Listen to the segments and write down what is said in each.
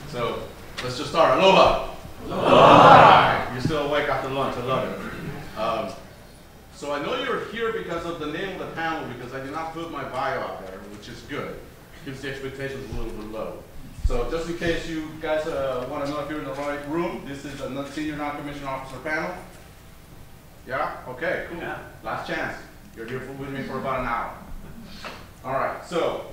So let's just start. Aloha. Aloha. You're still awake after lunch. I love it. So I know you're here because of the name of the panel, because I did not put my bio out there, which is good. Keeps the expectations a little bit low. So just in case you guys want to know if you're in the right room, this is a senior non-commissioned officer panel. Yeah? Okay, cool. Yeah. Last chance. You're here with me for about an hour. All right, so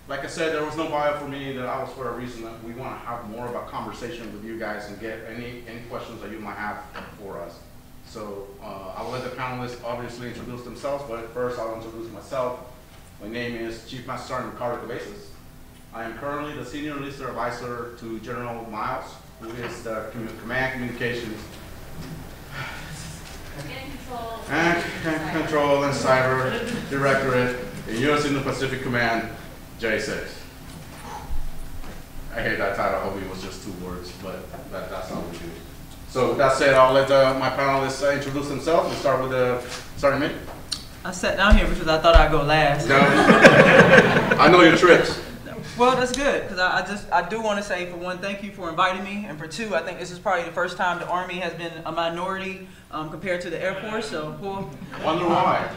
like I said, there was no bio for me. That I was for a reason that we want to have more of a conversation with you guys and get any questions that you might have for us. So I will let the panelists obviously introduce themselves, but first I'll introduce myself. My name is Chief Master Sergeant Ricardo Cabezas. I am currently the Senior Enlisted Advisor to General Miles, who is the Command Communications Control and Cyber Directorate in U.S. Indo-Pacific Command, J6. I hate that title. I hope it was just 2 words, but that's how we do it. So with that said, I'll let my panelists introduce themselves. We'll start with starting me. I sat down here because I thought I'd go last. No. I know your tricks. Well, that's good, because I do want to say, for one, thank you for inviting me, and for two, I think this is probably the first time the Army has been a minority compared to the Air Force, so cool. Wonder why.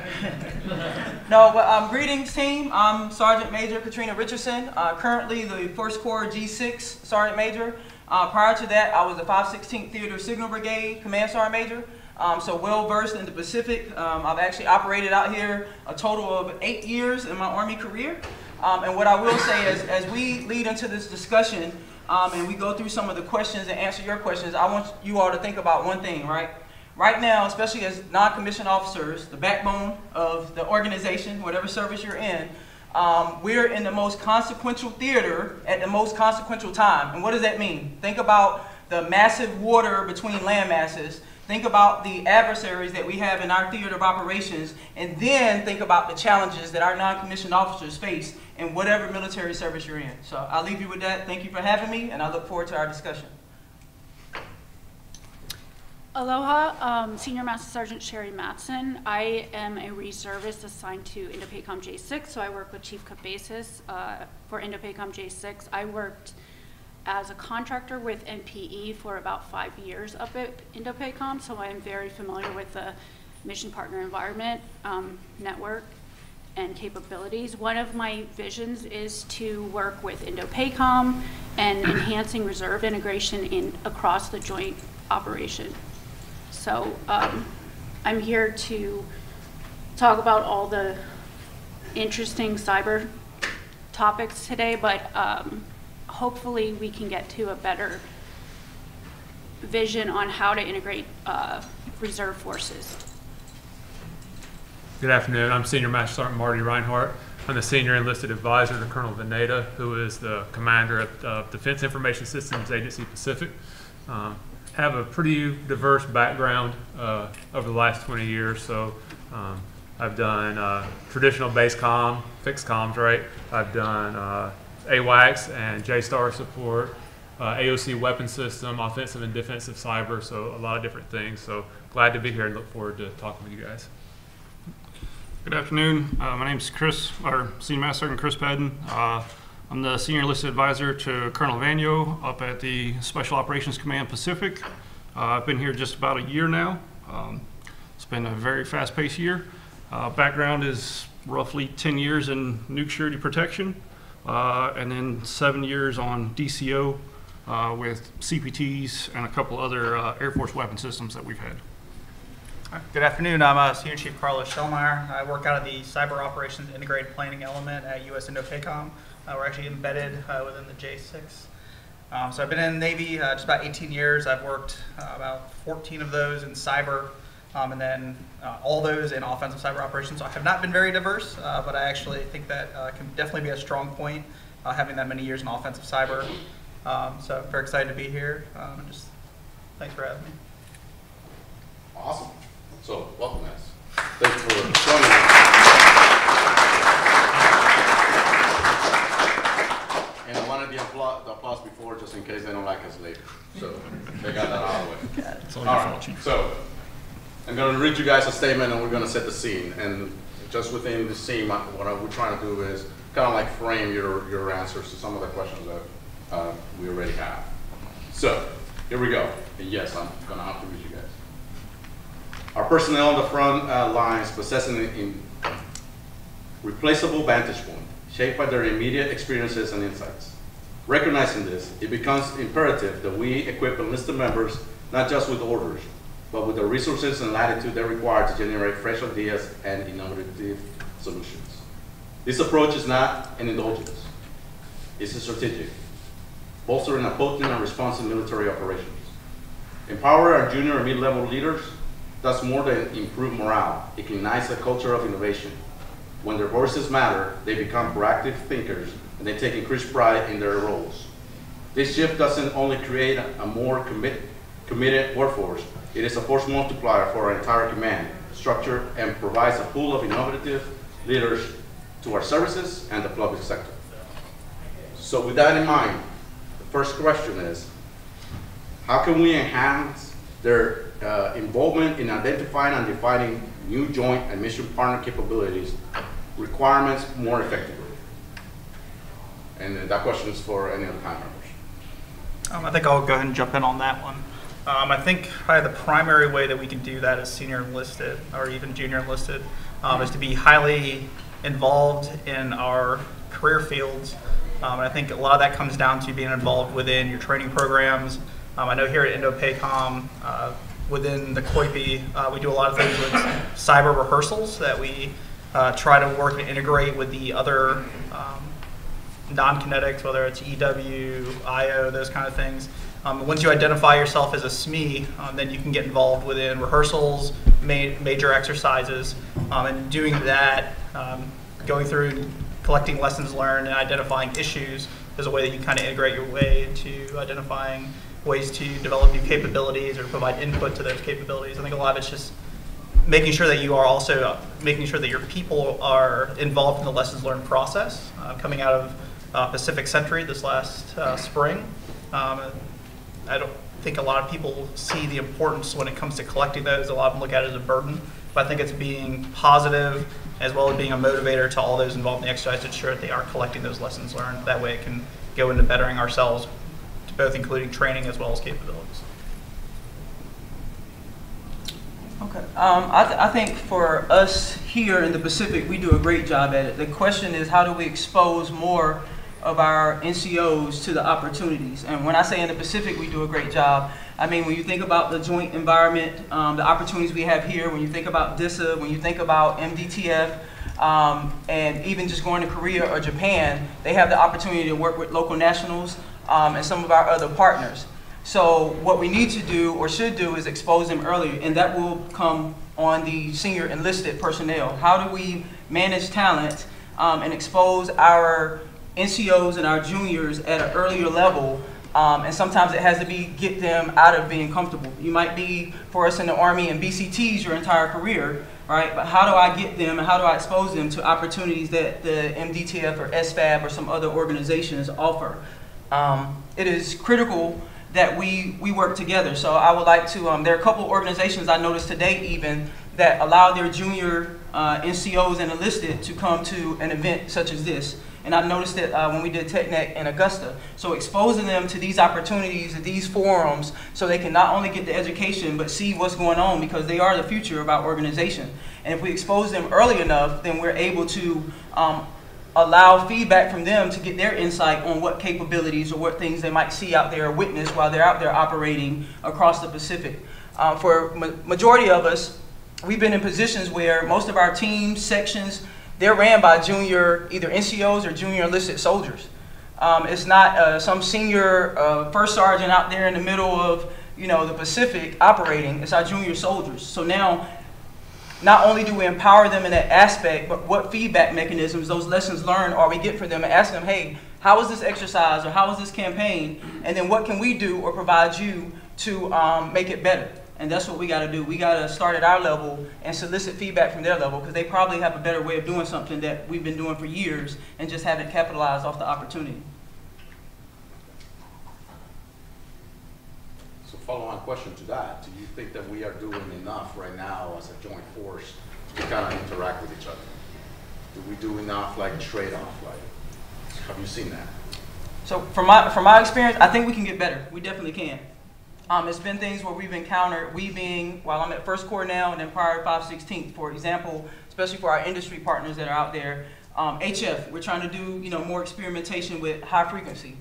No, but greetings, team. I'm Sergeant Major Katrina Richardson, currently the 1st Corps G6 Sergeant Major. Prior to that, I was the 516th Theater Signal Brigade Command Sergeant Major. So well versed in the Pacific. I've actually operated out here a total of 8 years in my Army career. And what I will say is, as we lead into this discussion and we go through some of the questions and answer your questions, I want you all to think about one thing, right? Right now, especially as non-commissioned officers, the backbone of the organization, whatever service you're in, we're in the most consequential theater at the most consequential time. And what does that mean? Think about the massive water between land masses. Think about the adversaries that we have in our theater of operations, and then think about the challenges that our non-commissioned officers face in whatever military service you're in. So I'll leave you with that. Thank you for having me, and I look forward to our discussion. Aloha, Senior Master Sergeant Sherry Matson. I am a reservist assigned to Indo-PACOM J6, so I work with Chief Cabezas for Indo-PACOM J6. I worked as a contractor with NPE for about 5 years up at Indo-PACOM, so I'm very familiar with the mission partner environment, network, and capabilities. One of my visions is to work with Indo-PACOM and enhancing reserve integration across the joint operation. So I'm here to talk about all the interesting cyber topics today, but hopefully we can get to a better vision on how to integrate reserve forces. Good afternoon. I'm Senior Master Sergeant Marty Reinhardt. I'm the Senior Enlisted Advisor to Colonel Veneta, who is the Commander of Defense Information Systems Agency Pacific. Have a pretty diverse background over the last 20 years. So I've done traditional base comm, fixed comms, right? I've done AWACS and JSTAR support, AOC weapon system, offensive and defensive cyber, so a lot of different things. So glad to be here and look forward to talking with you guys. Good afternoon. My name is Chris, or Senior Master Sergeant Chris Pedden. I'm the Senior Enlisted Advisor to Colonel Vanyo up at the Special Operations Command Pacific. I've been here just about a year now. It's been a very fast-paced year. Background is roughly 10 years in nuke surety protection. And then 7 years on DCO with CPTs and a couple other Air Force weapon systems that we've had. Good afternoon. I'm Senior Chief Carlos Schellmeyer. I work out of the Cyber Operations Integrated Planning Element at U.S. Indo-PACOM. We're actually embedded within the J6. So I've been in the Navy just about 18 years. I've worked about 14 of those in cyber, and then all those in offensive cyber operations. So I have not been very diverse, but I actually think that can definitely be a strong point, having that many years in offensive cyber. So I'm very excited to be here, and just thanks for having me. Awesome. So welcome, guys. Thanks for joining us. And I wanted the applause before, just in case they don't like us later. So they got that out of the way. All right. So I'm going to read you guys a statement, and we're going to set the scene. And just within the scene, what we're trying to do is kind of like frame your answers to some of the questions that we already have. So, here we go. And yes, I'm gonna have to read you guys. Our personnel on the front lines possessing an replaceable vantage point, shaped by their immediate experiences and insights. Recognizing this, it becomes imperative that we equip enlisted members not just with orders, but with the resources and latitude they require to generate fresh ideas and innovative solutions. This approach is not an indulgence. It's a strategic, bolstering a potent and responsive military operations. Empower our junior and mid-level leaders does more than improve morale. It ignites a culture of innovation. When their voices matter, they become proactive thinkers and they take increased pride in their roles. This shift doesn't only create a more committed workforce, it is a force multiplier for our entire command structure and provides a pool of innovative leaders to our services and the public sector. So with that in mind, the first question is, how can we enhance their involvement in identifying and defining new joint and mission partner capabilities requirements more effectively? And that question is for any of the panel members. I think I'll go ahead and jump in on that one. I think probably the primary way that we can do that as senior enlisted or even junior enlisted is to be highly involved in our career fields. And I think a lot of that comes down to being involved within your training programs. I know here at INDOPACOM, within the COIPE, we do a lot of things with cyber rehearsals that we try to work and integrate with the other non-kinetics, whether it's EW, IO, those kind of things. Once you identify yourself as a SME, then you can get involved within rehearsals, major exercises, and doing that, going through collecting lessons learned and identifying issues is a way that you kind of integrate your way into identifying ways to develop new capabilities or provide input to those capabilities. I think a lot of it's just making sure that you are also making sure that your people are involved in the lessons learned process. Coming out of Pacific Century this last spring, I don't think a lot of people see the importance when it comes to collecting those. A lot of them look at it as a burden, but I think it's being positive as well as being a motivator to all those involved in the exercise to ensure that they are collecting those lessons learned. That way it can go into bettering ourselves, both including training as well as capabilities. Okay. I think for us here in the Pacific, we do a great job at it. The question is, how do we expose more of our NCOs to the opportunities? And when I say in the Pacific, we do a great job, I mean, when you think about the joint environment, the opportunities we have here, when you think about DISA, when you think about MDTF, and even just going to Korea or Japan, they have the opportunity to work with local nationals and some of our other partners. So what we need to do or should do is expose them earlier, and that will come on the senior enlisted personnel. How do we manage talent and expose our NCOs and our juniors at an earlier level? And sometimes it has to be get them out of being comfortable. You might be, for us in the Army and BCTs your entire career, right? But how do I get them and how do I expose them to opportunities that the MDTF or SFAB or some other organizations offer? It is critical that we work together. So I would like to, there are a couple organizations I noticed today even that allow their junior NCOs and enlisted to come to an event such as this. And I've noticed that when we did TechNet in Augusta. So exposing them to these opportunities, these forums, so they can not only get the education, but see what's going on, because they are the future of our organization. And if we expose them early enough, then we're able to allow feedback from them to get their insight on what capabilities or what things they might see out there or witness while they're out there operating across the Pacific. For majority of us, we've been in positions where most of our teams, sections, they're ran by junior, either NCOs or junior enlisted soldiers. It's not some senior first sergeant out there in the middle of, you know, the Pacific operating. It's our junior soldiers. So now, not only do we empower them in that aspect, but what feedback mechanisms, those lessons learned, are we getting for them, and ask them, hey, how was this exercise or how was this campaign? And then what can we do or provide you to make it better? And that's what we got to do. We got to start at our level and solicit feedback from their level, because they probably have a better way of doing something that we've been doing for years and just haven't capitalized off the opportunity. So follow-on question to that, do you think that we are doing enough right now as a joint force to kind of interact with each other? Do we do enough like trade-off? Like, have you seen that? So from my experience, I think we can get better. We definitely can. It's been things where we've encountered, we being, while I'm at First Corps now and then prior to 516th, for example, especially for our industry partners that are out there, HF, we're trying to do, you know, more experimentation with high frequency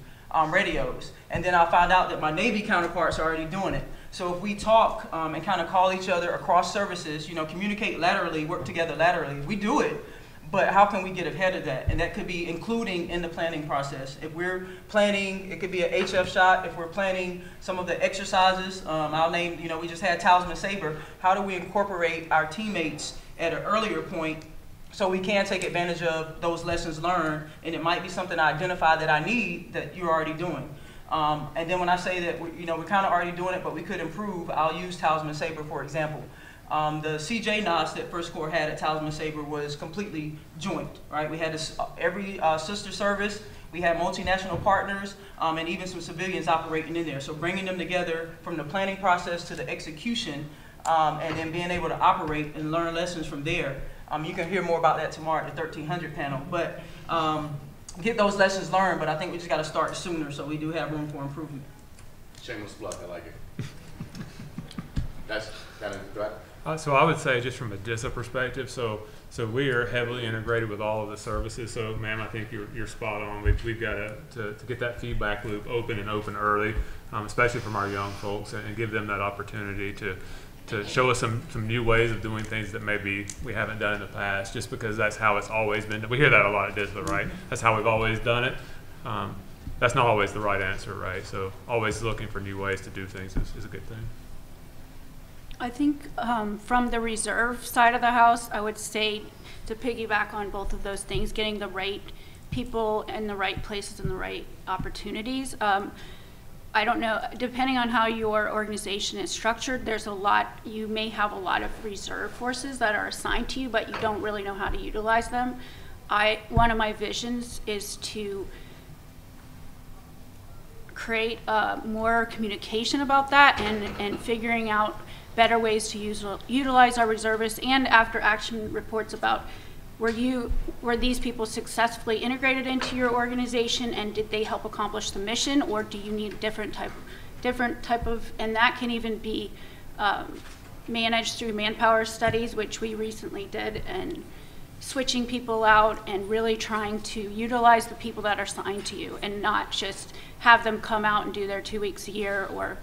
radios. And then I found out that my Navy counterparts are already doing it. So if we talk and kind of call each other across services, you know, communicate laterally, work together laterally, we do it. But how can we get ahead of that? And that could be including in the planning process. If we're planning, it could be an HF shot. If we're planning some of the exercises, I'll name, you know, we just had Talisman Saber. How do we incorporate our teammates at an earlier point so we can take advantage of those lessons learned? And it might be something I identify that I need that you're already doing. And then when I say that, we're kind of already doing it, but we could improve, I'll use Talisman Saber, for example. The CJ NOS that First Corps had at Talisman Saber was completely joint, right? We had every sister service, we had multinational partners, and even some civilians operating in there. So bringing them together from the planning process to the execution, and then being able to operate and learn lessons from there. You can hear more about that tomorrow at the 1300 panel. But get those lessons learned, but I think we just got to start sooner, so we do have room for improvement. Shameless plug, I like it. That's kind of right. So I would say just from a DISA perspective, so we are heavily integrated with all of the services. So ma'am, I think you're spot on. We've got to get that feedback loop open early, especially from our young folks, and give them that opportunity to show us some new ways of doing things that maybe we haven't done in the past, just because that's how it's always been. We hear that a lot at DISA, right? That's how we've always done it. That's not always the right answer, right? So always looking for new ways to do things is a good thing. I think from the reserve side of the house, I would say to piggyback on both of those things, getting the right people in the right places and the right opportunities. I don't know, depending on how your organization is structured, you may have a lot of reserve forces that are assigned to you, but you don't really know how to utilize them. One of my visions is to create more communication about that and figuring out better ways to utilize our reservists, and after action reports about were these people successfully integrated into your organization, and did they help accomplish the mission, or do you need different type of, and that can even be managed through manpower studies, which we recently did, and switching people out and really trying to utilize the people that are assigned to you and not just have them come out and do their 2 weeks a year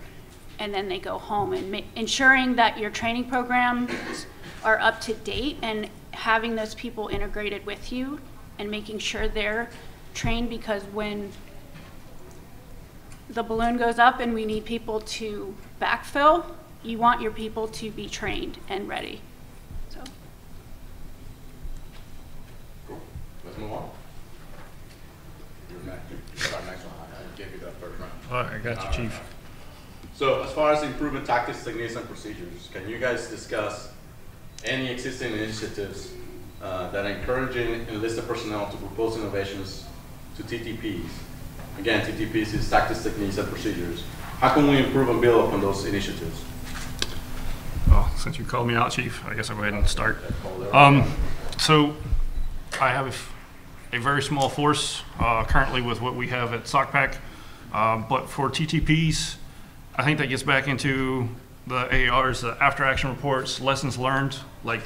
and then they go home, and ensuring that your training programs are up to date and having those people integrated with you and making sure they're trained, because when the balloon goes up and we need people to backfill, you want your people to be trained and ready. So. Cool. Let's move on. You're next. Next one. I gave you that first round. All right, I got you, Chief. So as far as improvement tactics, techniques, and procedures, can you guys discuss any existing initiatives that are encouraging enlisted personnel to propose innovations to TTPs? Again, TTPs is tactics, techniques, and procedures. How can we improve and build upon those initiatives? Well, since you called me out, Chief, I guess I'll go ahead and start. So I have a very small force currently with what we have at SOCPAC, but for TTPs, I think that gets back into the AARs, the after action reports, lessons learned, like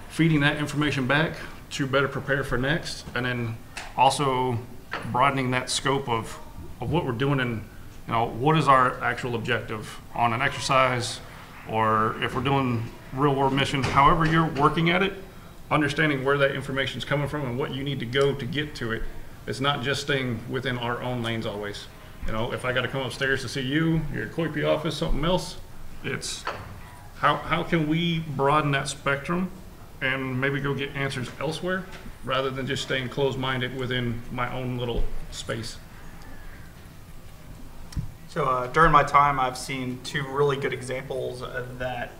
feeding that information back to better prepare for next, and then also broadening that scope of what we're doing, and what is our actual objective on an exercise, or if we're doing real world mission, however you're working at it, understanding where that information is coming from and what you need to go to get to it. It's not just staying within our own lanes always. If I got to come upstairs to see you, your COIP office, something else, it's how can we broaden that spectrum and maybe go get answers elsewhere rather than just staying closed-minded within my own little space. So during my time, I've seen two really good examples of that.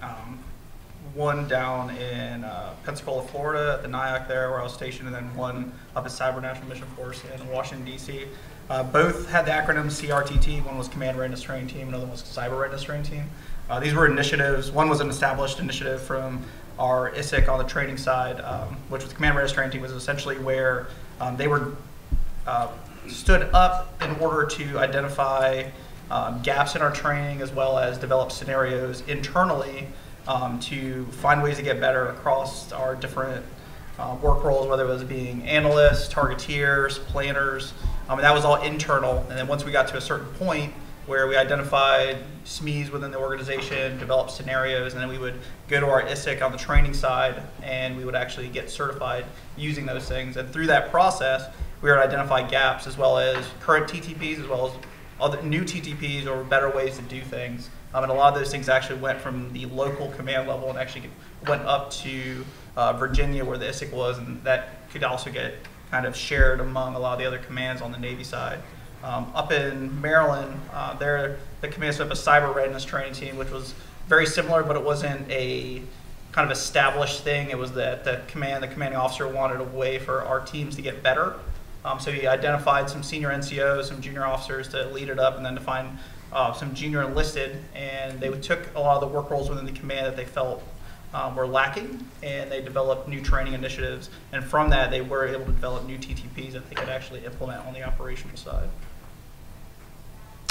One down in Pensacola, Florida, at the NIAC there where I was stationed, and then one up at Cyber National Mission Force in Washington, D.C. Both had the acronym CRTT. One was Command Readiness Training Team, another was Cyber Readiness Training Team. These were initiatives. One was an established initiative from our ISIC on the training side, which was the Command Readiness Training Team, was essentially where they were stood up in order to identify gaps in our training, as well as develop scenarios internally to find ways to get better across our different work roles, whether it was being analysts, targeteers, planners, and that was all internal. And then once we got to a certain point where we identified SMEs within the organization, developed scenarios, and then we would go to our ISIC on the training side, and we would actually get certified using those things. And through that process, we would identify gaps, as well as current TTPs, as well as other new TTPs or better ways to do things. And a lot of those things actually went from the local command level and actually went up to Virginia, where the ISIC was, and that could also get kind of shared among a lot of the other commands on the Navy side. Up in Maryland, the command set up a cyber readiness training team, which was very similar, but it wasn't a kind of established thing. It was that the commanding officer wanted a way for our teams to get better. So he identified some senior NCOs, some junior officers to lead it up, and then to find some junior enlisted, and they took a lot of the work roles within the command that they felt were lacking, and they developed new training initiatives, and from that they were able to develop new TTPs that they could actually implement on the operational side.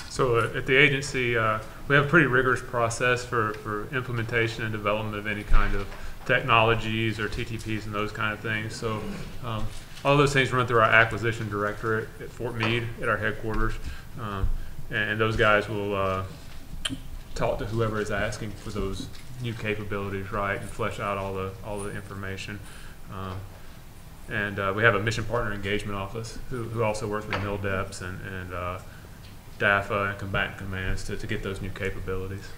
So at the agency, we have a pretty rigorous process for implementation and development of any kind of technologies or TTPs and those kind of things. So all those things run through our acquisition directorate at Fort Meade at our headquarters, and those guys will talk to whoever is asking for those new capabilities, right, and flesh out all the information. And we have a mission partner engagement office who also works with MILDEPs and DAFA and combatant commands to get those new capabilities.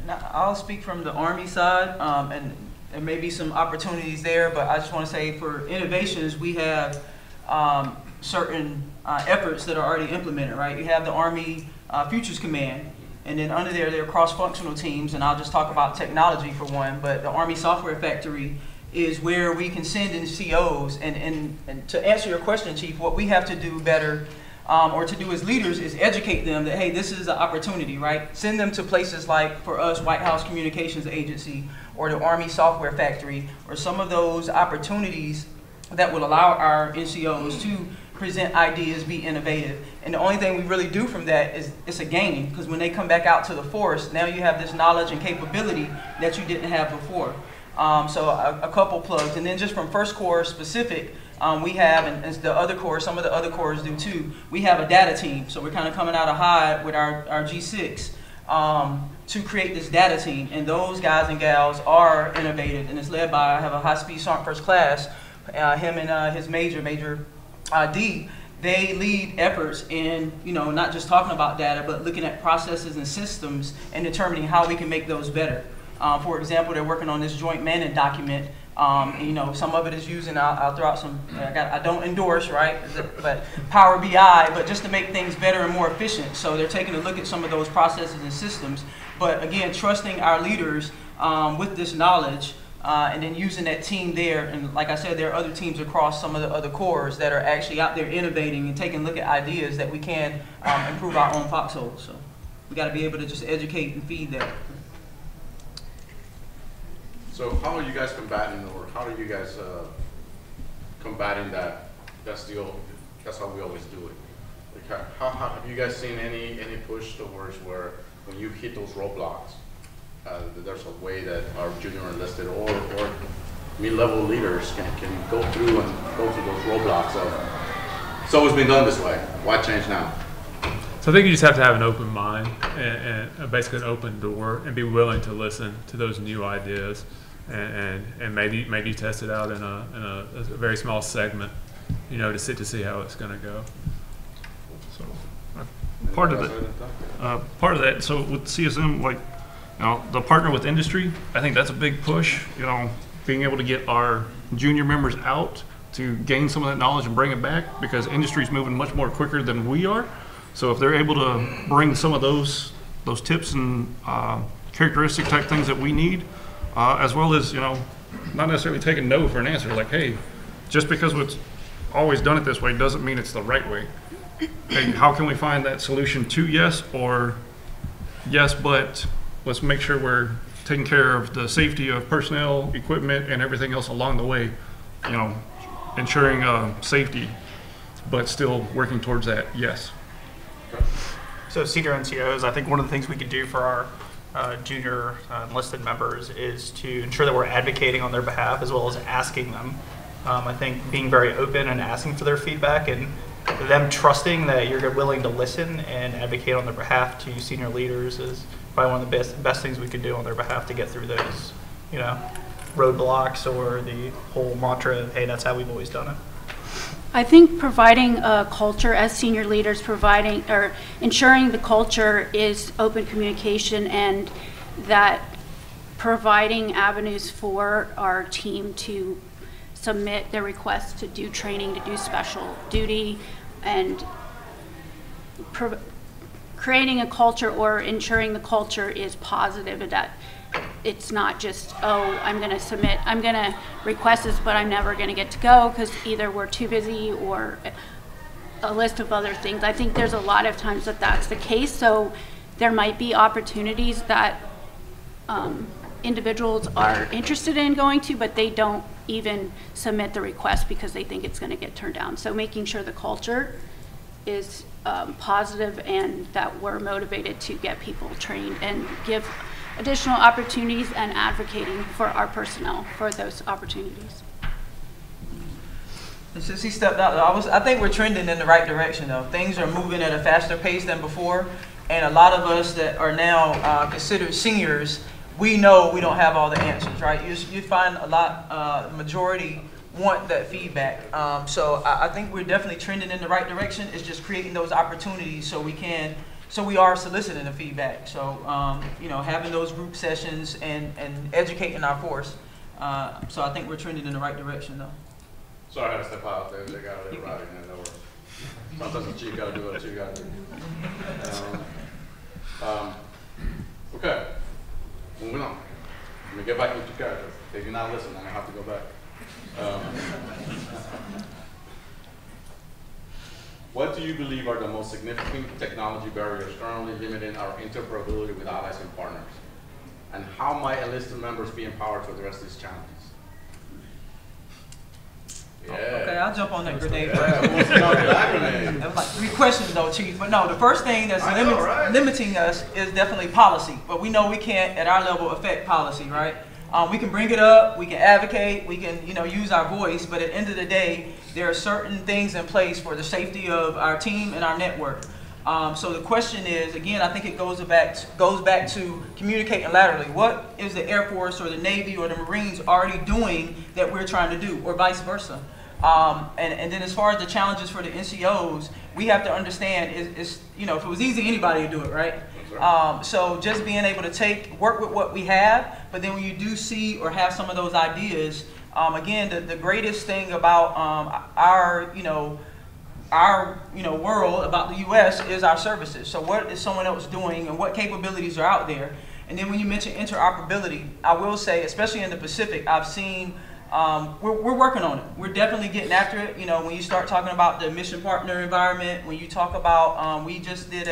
Now, I'll speak from the Army side, and there may be some opportunities there, but I just want to say for innovations, we have certain efforts that are already implemented, right? You have the Army Futures Command, and then under there are cross-functional teams, and I'll just talk about technology for one, but the Army Software Factory is where we can send NCOs, and to answer your question, Chief, what we have to do better or to do as leaders is educate them that, hey, this is an opportunity, right? Send them to places like, for us, White House Communications Agency or the Army Software Factory, or some of those opportunities that will allow our NCOs to present ideas, be innovative. And the only thing we really do from that is it's a gain, because when they come back out to the force, now you have this knowledge and capability that you didn't have before. So a couple plugs. And then just from First Corps specific, we have, and as the other corps, some of the other corps do too, we have a data team. So we're kind of coming out of Hyde with our G6 to create this data team. And those guys and gals are innovative, and it's led by, I have a high-speed sergeant first class, him and his Major D. They lead efforts in, not just talking about data, but looking at processes and systems and determining how we can make those better. For example, they're working on this joint manning document. Some of it is using, I'll throw out some, I don't endorse, right, but Power BI, but just to make things better and more efficient. So they're taking a look at some of those processes and systems, but again, trusting our leaders with this knowledge, and then using that team there. And like I said, there are other teams across some of the other corps that are actually out there innovating and taking a look at ideas that we can improve our own foxholes. So we got to be able to just educate and feed that. So how are you guys combating, or how are you guys combating that? That's how we always do it. Like how have you guys seen any push towards where when you hit those roadblocks, there's a way that our junior enlisted or mid-level leaders can go through those roadblocks of, it's always been done this way, why change now? So I think you just have to have an open mind and basically an open door, and be willing to listen to those new ideas, and maybe test it out in a very small segment, to see how it's going to go. So part of that. So with CSM, the partner with industry, I think that's a big push. Being able to get our junior members out to gain some of that knowledge and bring it back, because industry is moving much more quicker than we are. So if they're able to bring some of those tips and characteristic type things that we need, as well as, not necessarily taking no for an answer, like, hey, just because it's always done it this way doesn't mean it's the right way. Hey, how can we find that solution to yes, or yes, but let's make sure we're taking care of the safety of personnel, equipment, and everything else along the way, ensuring safety. but still working towards that, yes. So senior NCOs, I think one of the things we could do for our junior enlisted members is to ensure that we're advocating on their behalf as well as asking them. I think being very open and asking for their feedback and them trusting that you're willing to listen and advocate on their behalf to senior leaders is probably one of the best things we could do on their behalf to get through those, you know, roadblocks or the whole mantra of, hey, that's how we've always done it. I think providing a culture as senior leaders, providing or ensuring the culture is open communication, and that providing avenues for our team to submit their requests to do training, to do special duty, and creating a culture or ensuring the culture is positive, and that it's not just, oh, I'm going to request this, but I'm never going to get to go because either we're too busy or a list of other things. I think there's a lot of times that that's the case. So there might be opportunities that individuals are interested in going to, but they don't even submit the request because they think it's going to get turned down. So making sure the culture is positive and that we're motivated to get people trained and give additional opportunities and advocating for our personnel for those opportunities. And since he stepped out, I think we're trending in the right direction though. Things are moving at a faster pace than before, and a lot of us that are now considered seniors, we know we don't have all the answers, right? You find a lot, majority want that feedback. So I think we're definitely trending in the right direction. It's just creating those opportunities so we are soliciting the feedback. So, you know, having those group sessions and educating our force. So I think we're trending in the right direction, though. Sorry, I had to step out there. They got it right in there. Sometimes the chief got to do what you got to do. Okay, moving on. Let me get back into characters. If you're not listening, I have to go back. What do you believe are the most significant technology barriers currently limiting our interoperability with allies and partners? And how might enlisted members be empowered to address these challenges? Yeah. Okay, I'll jump on that grenade. Yeah, who wants to jump on that grenade? That was like 3 questions though, Chief. But no, the first thing that's right? limiting us is definitely policy. But we know we can't, at our level, affect policy, right? We can bring it up, we can advocate, we can, you know, use our voice, but at the end of the day, there are certain things in place for the safety of our team and our network. So the question is, again, I think it goes back to communicating laterally. What is the Air Force or the Navy or the Marines already doing that we're trying to do, or vice versa? And then as far as the challenges for the NCOs, we have to understand is you know, if it was easy, anybody would do it, right? So just being able to work with what we have, but then when you do see or have some of those ideas, again, the greatest thing about our world, about the U.S. is our services. So what is someone else doing and what capabilities are out there? And then when you mention interoperability, I will say, especially in the Pacific, I've seen we're working on it. We're definitely getting after it. You know, when you start talking about the mission partner environment, when you talk about, we just did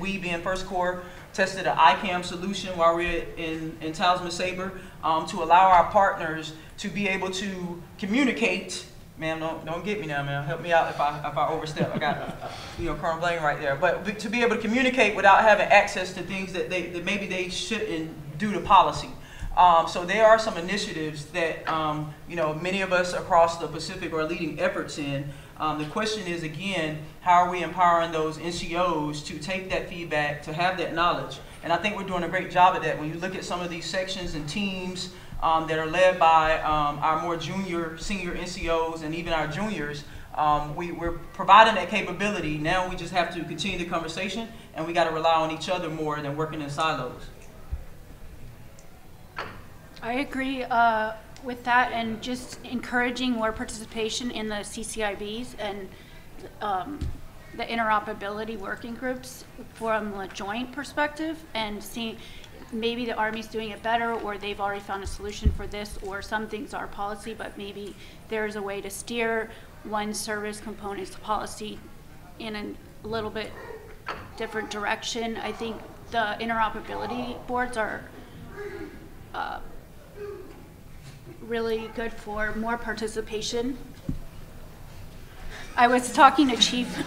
we being First Corps, tested an ICAM solution while we're in Talisman Sabre to allow our partners to be able to communicate. Man, don't get me now, man. Help me out if I overstep. I got, you know, Colonel Blaine right there. But to be able to communicate without having access to things that maybe they shouldn't due to policy. So there are some initiatives that, you know, many of us across the Pacific are leading efforts in. The question is, again, how are we empowering those NCOs to take that feedback, to have that knowledge? And I think we're doing a great job at that. When you look at some of these sections and teams that are led by our more senior NCOs and even our juniors, we're providing that capability. Now we just have to continue the conversation, and we got to rely on each other more than working in silos. I agree with that, and just encouraging more participation in the CCIBs and the interoperability working groups from a joint perspective, and seeing maybe the Army's doing it better, or they've already found a solution for this, or some things are policy, but maybe there's a way to steer one service component's policy in a little bit different direction. I think the interoperability boards are really good for more participation. I was talking to Chief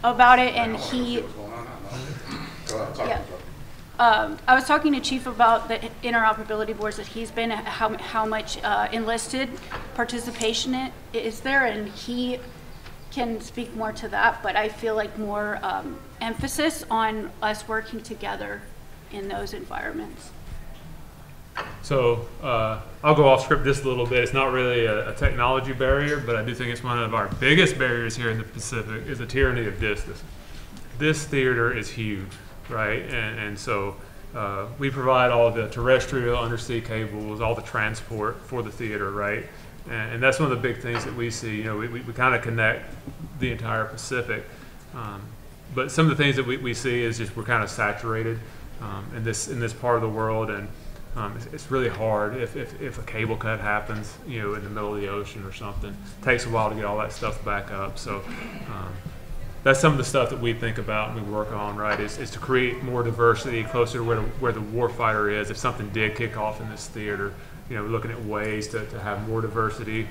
about it, and he, yeah. I was talking to Chief about the interoperability boards that he's been, how much enlisted participation is there, and he can speak more to that, but I feel like more emphasis on us working together in those environments. So I'll go off script just a little bit. It's not really a technology barrier, but I do think it's one of our biggest barriers here in the Pacific is the tyranny of distance. This theater is huge, right? And so we provide all the terrestrial, undersea cables, all the transport for the theater, right? And that's one of the big things that we see. You know, we kind of connect the entire Pacific. But some of the things that we see is just we're kind of saturated in this part of the world, and it's really hard if a cable cut happens, you know, in the middle of the ocean or something. It takes a while to get all that stuff back up. So that's some of the stuff that we think about and we work on, right, is to create more diversity closer to where the warfighter is. If something did kick off in this theater, you know, looking at ways to have more diversity,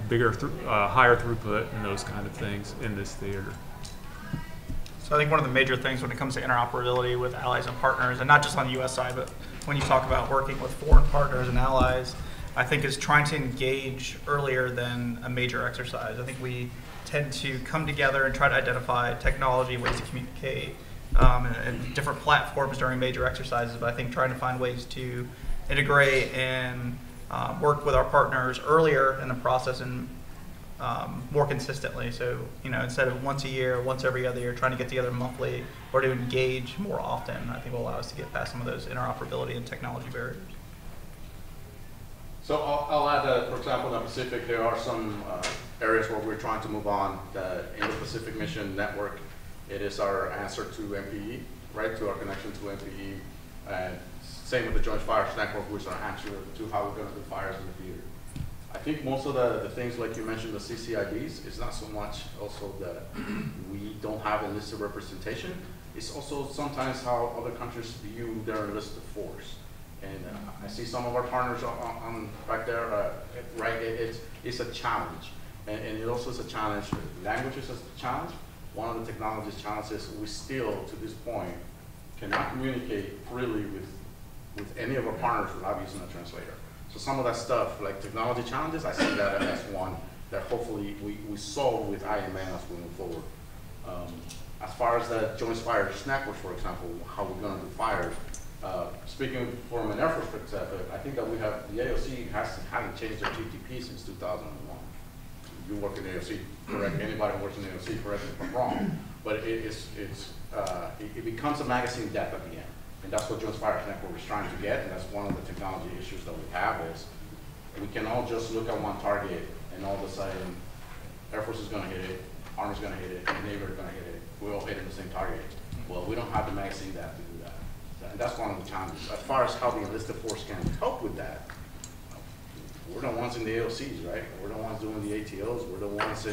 bigger, higher throughput, and those kind of things in this theater. So I think one of the major things when it comes to interoperability with allies and partners, and not just on the U.S. side, but when you talk about working with foreign partners and allies, I think is trying to engage earlier than a major exercise. I think we tend to come together and try to identify technology, ways to communicate, and different platforms during major exercises, but I think trying to find ways to integrate and work with our partners earlier in the process and more consistently. So, you know, instead of once a year, once every other year, trying to get together monthly or to engage more often, I think will allow us to get past some of those interoperability and technology barriers. So I'll add that, for example, in the Pacific, there are some areas where we're trying to move on. The Indo-Pacific Mission Network, it is our answer to MPE, right, to our connection to MPE. And same with the Joint Fires Network, which is our answer to how we're going to do fires in the theater. I think most of the things, like you mentioned, the CCIDs, it's not so much also that we don't have enlisted representation. It's also sometimes how other countries view their enlisted force. And I see some of our partners on back there, right, it's a challenge. And it also is a challenge. Language is a challenge. One of the technology's challenges, we still, to this point, cannot communicate freely with any of our partners without using a translator. So some of that stuff, like technology challenges, I see that as one that hopefully we solve with IMN as we move forward. As far as the Joint Fires Network, for example, how we're going to do fires, speaking from an Air Force perspective, I think that we have, the AOC hasn't changed their TTP since 2001. You work in the AOC, correct? Anybody who works in the AOC, correct me if I'm wrong. But it becomes a magazine depth at the end. And that's what Joint Fires Network is trying to get, and that's one of the technology issues that we have is we can all just look at one target and all of a sudden Air Force is going to hit it, Army's going to hit it, Navy are going to hit it. We're all hitting the same target. Well, we don't have the magazine depth to do that. And that's one of the challenges. As far as how the enlisted force can cope with that, we're the ones in the AOCs, right? We're the ones doing the ATOs. We're the ones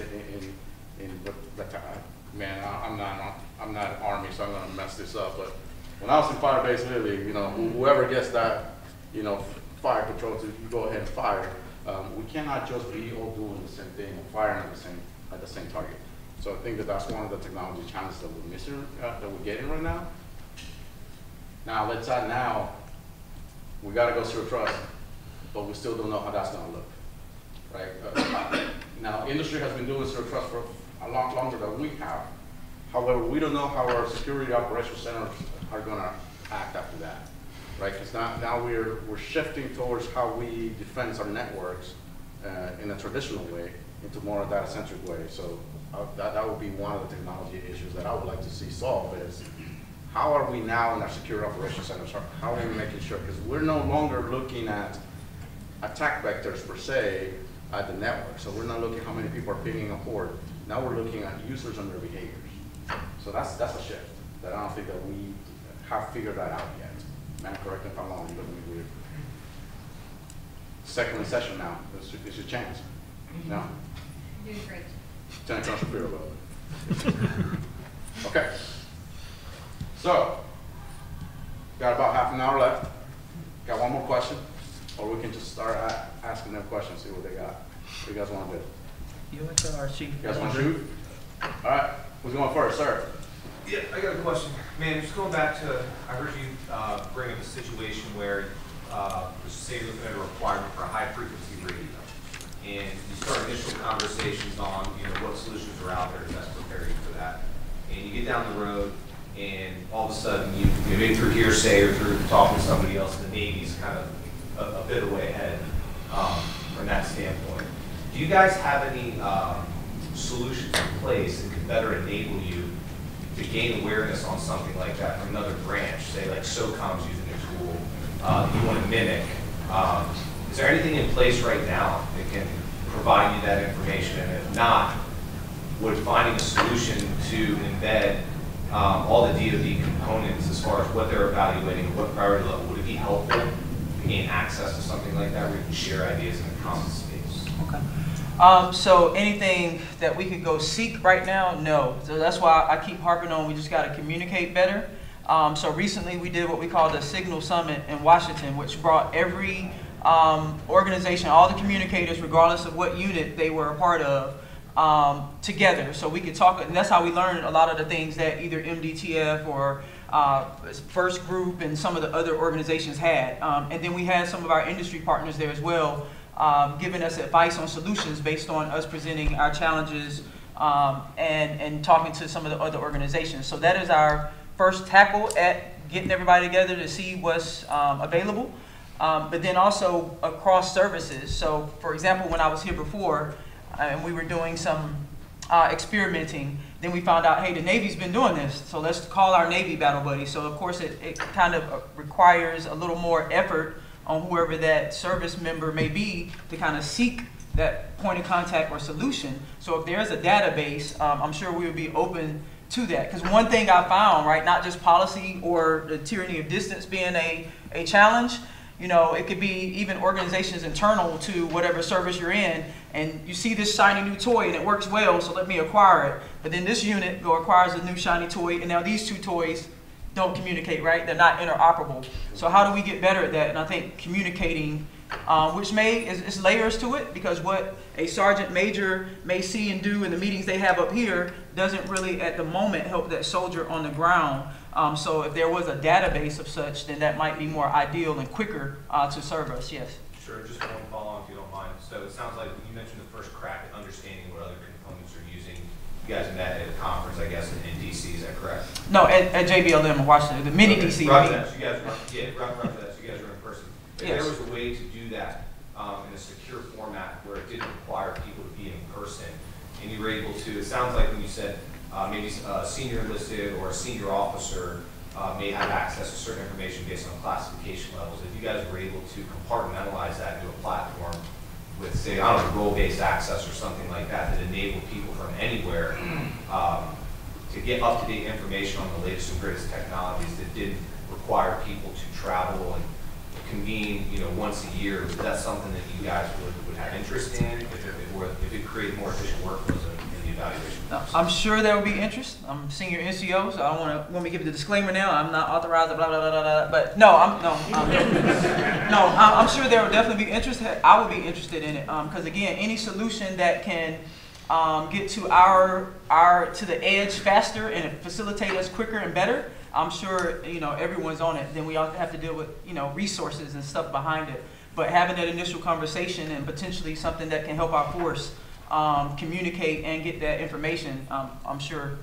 man, I'm not Army, so I'm going to mess this up. But when I was in Fire Base Lily, you know, whoever gets that, you know, fire patrol to go ahead and fire, we cannot just be all doing the same thing and firing at the same target. So I think that that's one of the technology challenges that we're missing, that we're getting right now. Now, let's add now, we got to go zero trust, but we still don't know how that's going to look, right? Now, industry has been doing zero trust for a lot longer than we have. However, we don't know how our security operations centers are going to act after that, right? Because now we're shifting towards how we defend our networks in a traditional way into more a data-centric way. So that would be one of the technology issues that I would like to see solved is how are we now in our security operations centers? How are we making sure? Because we're no longer looking at attack vectors per se at the network. So we're not looking how many people are pinging a port. Now we're looking at users and their behaviors. So that's a shift that I don't think that we have figured that out yet. Man, correct me if I'm wrong, but we're second recession now. It's your chance. No? You're doing great. Lieutenant Colonel Shapiro about it. Okay. So, got about half an hour left. Got one more question, or we can just start asking them questions, see what they got. What do you guys want to do? You and our chief. You guys want to shoot? All right, who's going first, sir? Yeah, I got a question. Man, just going back to, I heard you bring up a situation where, say you're looking at a requirement for a high frequency radio, and you start initial conversations on, what solutions are out there to best prepare you for that. And you get down the road, and all of a sudden, maybe through hearsay or through talking to somebody else, the Navy's kind of a bit away ahead from that standpoint. Do you guys have any solutions in place that could better enable you to gain awareness on something like that from another branch, say like SOCOM's using a tool you want to mimic? Is there anything in place right now that can provide you that information? And if not, would finding a solution to embed all the DoD components as far as what they're evaluating, what priority level, would it be helpful to gain access to something like that where you can share ideas in a common space? Okay. So anything that we could go seek right now, no. So that's why I keep harping on we just got to communicate better. So recently we did what we call the Signal Summit in Washington, which brought every organization, all the communicators, regardless of what unit they were a part of, together. So we could talk, and that's how we learned a lot of the things that either MDTF or First Group and some of the other organizations had. And then we had some of our industry partners there as well, giving us advice on solutions based on us presenting our challenges and talking to some of the other organizations. So that is our first tackle at getting everybody together to see what's available, but then also across services. So for example, when I was here before and we were doing some experimenting, then we found out, hey, the Navy's been doing this, so let's call our Navy battle buddy. So of course it kind of requires a little more effort on whoever that service member may be to kind of seek that point of contact or solution. So if there's a database, I'm sure we would be open to that. Because one thing I found, right, not just policy or the tyranny of distance being a challenge, it could be even organizations internal to whatever service you're in, and you see this shiny new toy and it works well, so let me acquire it. But then this unit acquires a new shiny toy, and now these two toys don't communicate, right? They're not interoperable. So how do we get better at that? And I think communicating, which is layers to it, because what a sergeant major may see and do in the meetings they have up here doesn't really at the moment help that soldier on the ground. So if there was a database of such, then that might be more ideal and quicker to serve us, yes. Sure, just one follow-on if you don't mind. So it sounds like you mentioned the first crack at understanding what other components are using. You guys met at a conference, I guess, in DC, is that correct? No, at JBLM in Washington, the mini okay. DC. Roger that. So you guys were, roger that. So you guys were in person. If Yes. there was a way to do that in a secure format where it didn't require people to be in person, and you were able to, it sounds like when you said maybe a senior enlisted or a senior officer may have access to certain information based on classification levels. If you guys were able to compartmentalize that into a platform with, say, I don't know, role-based access or something like that enabled people from anywhere to get up-to-date information on the latest and greatest technologies that didn't require people to travel and convene, once a year. Is that something that you guys would have interest in if it created more efficient workflows in the evaluation process? I'm sure there will be interest. I'm senior NCO, so I don't want to give you the disclaimer now. I'm not authorized to blah blah blah blah blah. But no, I'm sure there will definitely be interest. I would be interested in it because again, any solution that can get to to the edge faster and facilitate us quicker and better, I'm sure everyone's on it. Then we also have to deal with resources and stuff behind it. But having that initial conversation and potentially something that can help our force communicate and get that information, I'm sure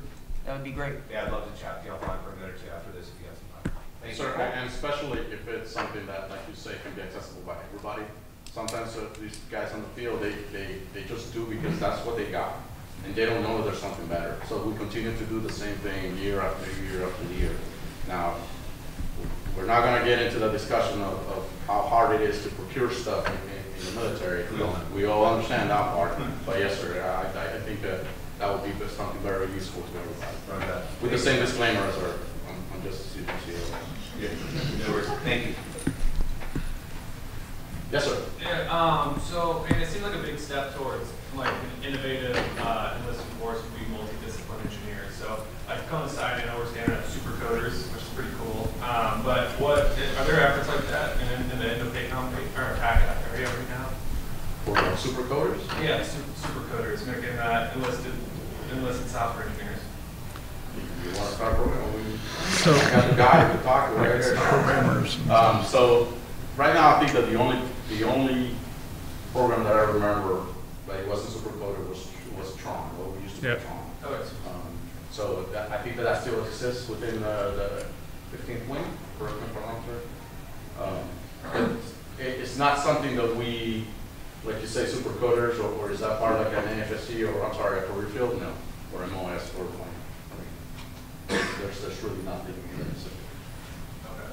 that would be great. Yeah, I'd love to chat with you offline for a minute or two after this if you have some time. Thank you. Sir, and especially if it's something that, like you say, can be accessible by everybody. Sometimes these guys on the field, they just do because that's what they got. And they don't know that there's something better. So we continue to do the same thing year after year after year. Now, we're not going to get into the discussion of how hard it is to procure stuff in the military. We all understand that part. But yes, sir, I think that would be something very useful to everybody. With the same disclaimer as I'm just a student here. Yeah, no worries. Thank you. Yes, sir. Yeah, so it seems like a big step towards like an innovative enlisted force would be multidiscipline engineers. So I've coincided, I know we're standing up super coders, which is pretty cool. But are there efforts like that in the Indo-PACOM or PAC area right now? For super coders? Yeah, super coders. making enlisted software engineers? You want to start programming? So, I got the guy to talk to right here. programmers. So right now, I think that the only program that I remember that it wasn't supercoded was Tron. What we used to Yep. call Tron. Oh, it's So I think that still exists within the 15th wing, correct me if I'm wrong, sir. It's not something that we, like you say, supercoders, or is that part like an NFSC, or I'm sorry, a career field? No, or MOS or point. I mean, there's really nothing in there. okay.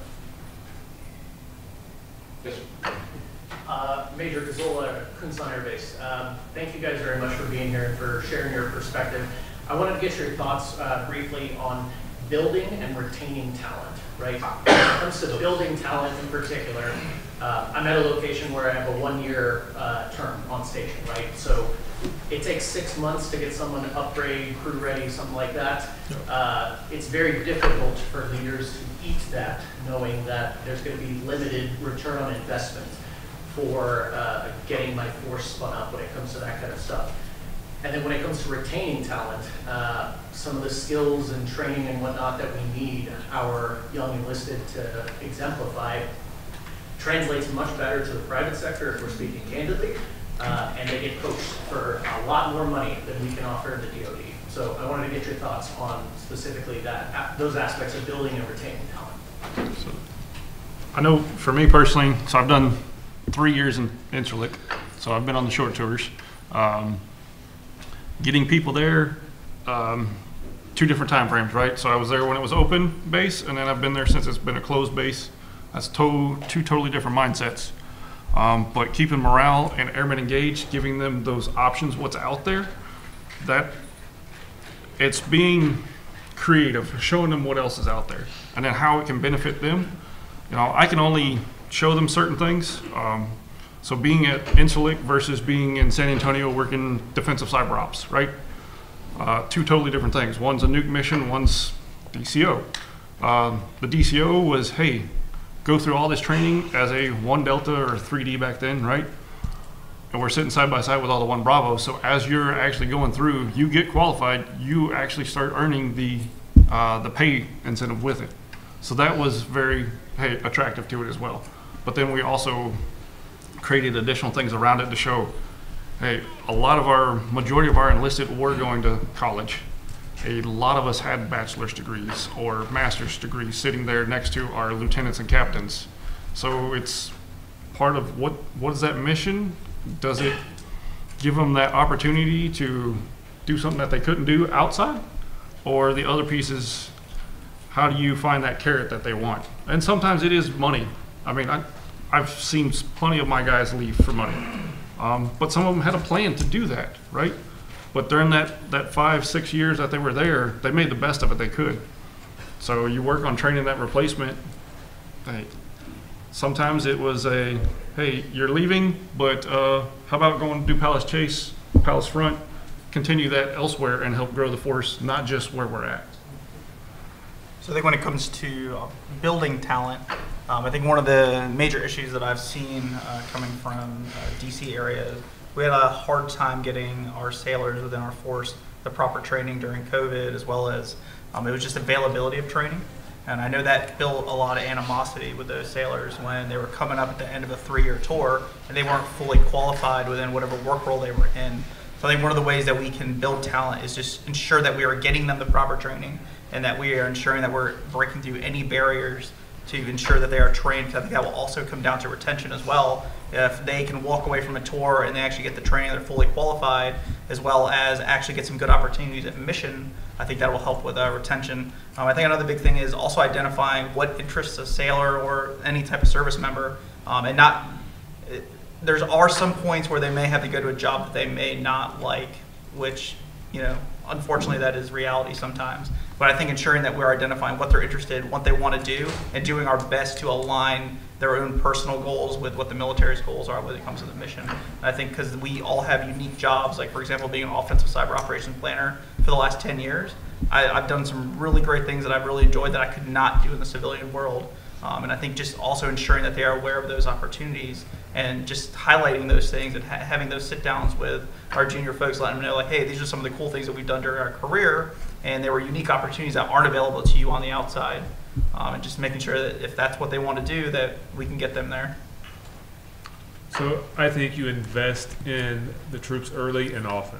Yes, sir. Major Gazzola, Kunstler Air Base. Thank you guys very much for being here and for sharing your perspective. I wanted to get your thoughts briefly on building and retaining talent, right? When it comes to building talent in particular, I'm at a location where I have a 1-year term on station, right? So it takes 6 months to get someone to upgrade, crew ready, something like that. It's very difficult for leaders to eat that, knowing that there's going to be limited return on investment for getting my force spun up when it comes to that kind of stuff. And then when it comes to retaining talent, some of the skills and training and whatnot that we need our young enlisted to exemplify translates much better to the private sector if we're speaking candidly, and they get coached for a lot more money than we can offer in the DoD. So I wanted to get your thoughts on specifically those aspects of building and retaining talent. So, I know for me personally, so I've done 3 years in Interlic, so I've been on the short tours. Getting people there, 2 different time frames, right? So I was there when it was open base, and then I've been there since it's been a closed base. That's 2 totally different mindsets. But keeping morale and airmen engaged, giving them those options, what's out there, that it's being creative, showing them what else is out there, and then how it can benefit them. You know, I can only show them certain things. So being at Interlic versus being in San Antonio working defensive cyber ops, right? 2 totally different things. One's a nuke mission, one's DCO. The DCO was, hey, go through all this training as a 1 Delta or 3D back then, right? And we're sitting side by side with all the 1 Bravo. So as you're actually going through, you get qualified, you actually start earning the pay incentive with it. So that was very, hey, attractive to it as well. But then we also created additional things around it to show, hey, majority of our enlisted were going to college. A lot of us had bachelor's degrees or master's degrees sitting there next to our lieutenants and captains. So it's part of what is that mission? Does it give them that opportunity to do something that they couldn't do outside? Or the other piece is, how do you find that carrot that they want? And sometimes it is money. I mean, I've seen plenty of my guys leave for money. But some of them had a plan to do that, right? But during that 5, 6 years that they were there, they made the best of it they could. So you work on training that replacement. Hey, sometimes it was hey, you're leaving, but how about going to do Palace Chase, Palace Front, continue that elsewhere and help grow the force, not just where we're at. So I think when it comes to building talent, I think one of the major issues that I've seen coming from DC area, we had a hard time getting our sailors within our force the proper training during COVID, as well as it was just availability of training. And I know that built a lot of animosity with those sailors when they were coming up at the end of a 3-year tour and they weren't fully qualified within whatever work role they were in. So I think one of the ways that we can build talent is just ensure that we are getting them the proper training and that we are ensuring that we're breaking through any barriers to ensure that they are trained, because I think that will also come down to retention as well. If they can walk away from a tour and they actually get the training, they're fully qualified, as well as actually get some good opportunities at mission, I think that will help with retention. I think another big thing is also identifying what interests a sailor or any type of service member, and not, there are some points where they may have to go to a job that they may not like, which, you know, unfortunately that is reality sometimes. But I think ensuring that we're identifying what they're interested in, what they want to do, and doing our best to align their own personal goals with what the military's goals are when it comes to the mission. And I think because we all have unique jobs, like for example, being an offensive cyber operations planner for the last 10 years, I've done some really great things that I've really enjoyed that I could not do in the civilian world. And I think just also ensuring that they are aware of those opportunities and just highlighting those things and having those sit downs with our junior folks, letting them know like, hey, these are some of the cool things that we've done during our career, and there were unique opportunities that aren't available to you on the outside. And just making sure that if that's what they want to do, that we can get them there. So I think you invest in the troops early and often.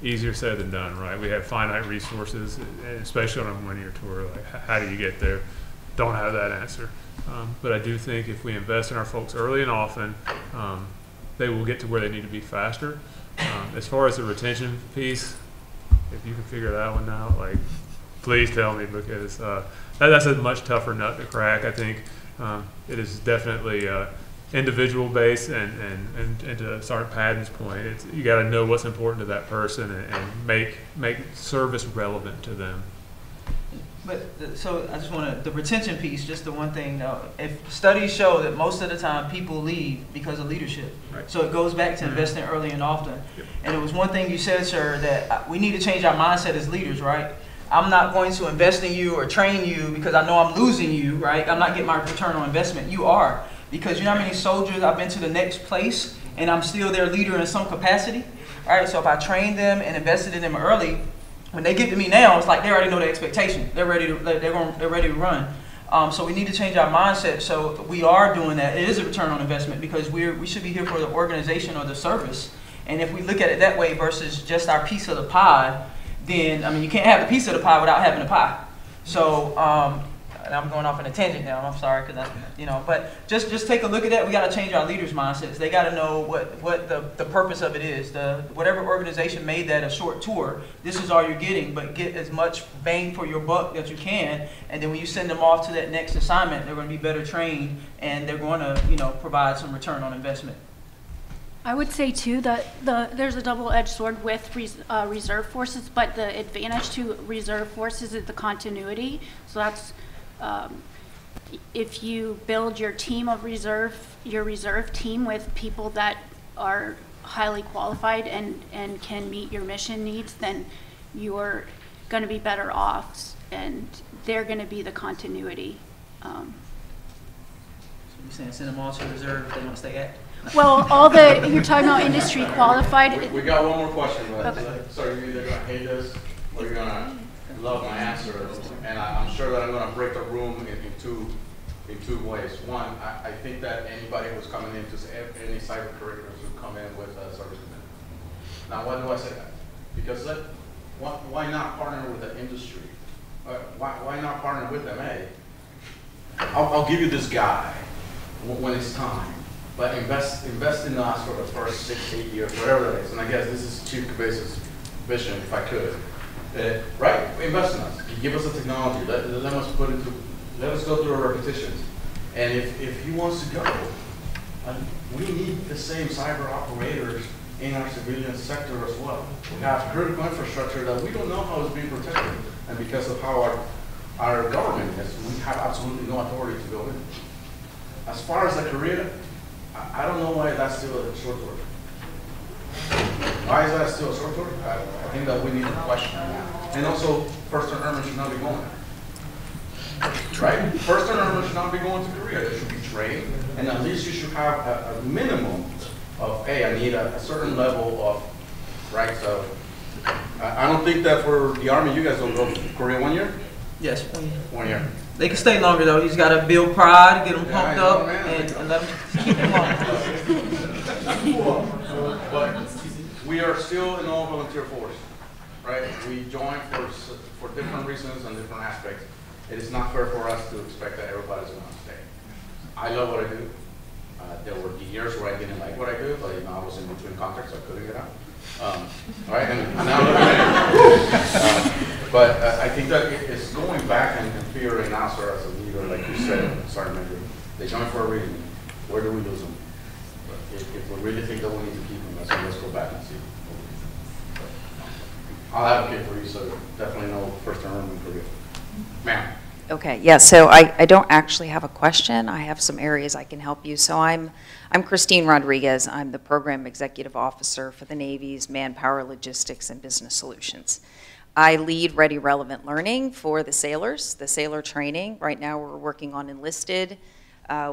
Easier said than done, right? We have finite resources, especially on a one-year tour. Like, how do you get there? Don't have that answer. But I do think if we invest in our folks early and often, they will get to where they need to be faster. As far as the retention piece, if you can figure that one out, like, please tell me, because that's a much tougher nut to crack. I think it is definitely individual based, and to Sergeant Padden's point, it's, you got to know what's important to that person and make service relevant to them. But so I just want to, the retention piece, just the one thing, if studies show that most of the time people leave because of leadership. Right. So it goes back to investing early and often. Yep. And it was one thing you said, sir, that we need to change our mindset as leaders, right? I'm not going to invest in you or train you because I know I'm losing you, right? I'm not getting my return on investment. You are. Because you know how many soldiers I've been to the next place and I'm still their leader in some capacity? All right, so if I trained them and invested in them early, when they get to me now, it's like they already know the expectation. They're ready to run. So we need to change our mindset. So we are doing that. It is a return on investment because we should be here for the organization or the service. And if we look at it that way versus just our piece of the pie, then, I mean, you can't have the piece of the pie without having the pie. So, and I'm going off on a tangent now, I'm sorry, because but just take a look at that. We got to change our leaders' mindsets. They got to know what the purpose of it is. Whatever organization made that a short tour, this is all you're getting, but get as much bang for your buck that you can. And then when you send them off to that next assignment, they're going to be better trained, and they're going to, provide some return on investment. I would say too that there's a double-edged sword with reserve forces, but the advantage to reserve forces is the continuity. So that's if you build your team of your reserve team with people that are highly qualified and can meet your mission needs, then you're going to be better off, and they're going to be the continuity. So you're saying send them all to reserve if they want to stay active? Well, you're talking about industry qualified. We got one more question, but okay. So you're either going to hate this or you're going to love my answer. And I'm sure that I'm going to break the room in two ways. One, I think that anybody who's coming into any cyber curriculum should come in with a service commitment. Now, why do I say that? Because why not partner with the industry? Why not partner with them? Hey, I'll give you this guy when it's time. But invest in us for the first 6, 8 years, whatever it is. And I guess this is Chief Cabeza's vision, if I could. Right? Invest in us. Give us the technology. Let us go through our repetitions. And if he wants to go, we need the same cyber operators in our civilian sector as well. We have critical infrastructure that we don't know how it's being protected. And because of how our government is, we have absolutely no authority to go in. As far as the career, I don't know why that's still a short tour. Why is that still a short tour? I think that we need to question that. And also, first-term airmen should not be going there. Right? First-term airmen should not be going to Korea. They should be trained, and at least you should have a minimum of, hey, I need a certain level of, right? So, I don't think that for the Army, you guys don't go to Korea 1 year? Yes, 1 year. 1 year. They can stay longer though. He's got to build pride, get them pumped up, and let them keep them on. But we are still an all-volunteer force, right? We join for different reasons and different aspects. It is not fair for us to expect that everybody's going to stay. I love what I do. There were years where I didn't like what I do, but I was in between contracts, so I couldn't get out. Right? And now look at it. But I think that it's going back and figuring out as a leader, like you said, Sergeant Major. They join for a reason. Where do we lose them? If we really think that we need to keep them, let's go back and see. I'll advocate for you, so definitely no first-term airman career. Ma'am. Okay, yeah, so I don't actually have a question. I have some areas I can help you. So I'm Christine Rodriguez. I'm the Program Executive Officer for the Navy's Manpower Logistics and Business Solutions. I lead Ready Relevant Learning for the sailors, the sailor training. Right now we're working on Enlisted.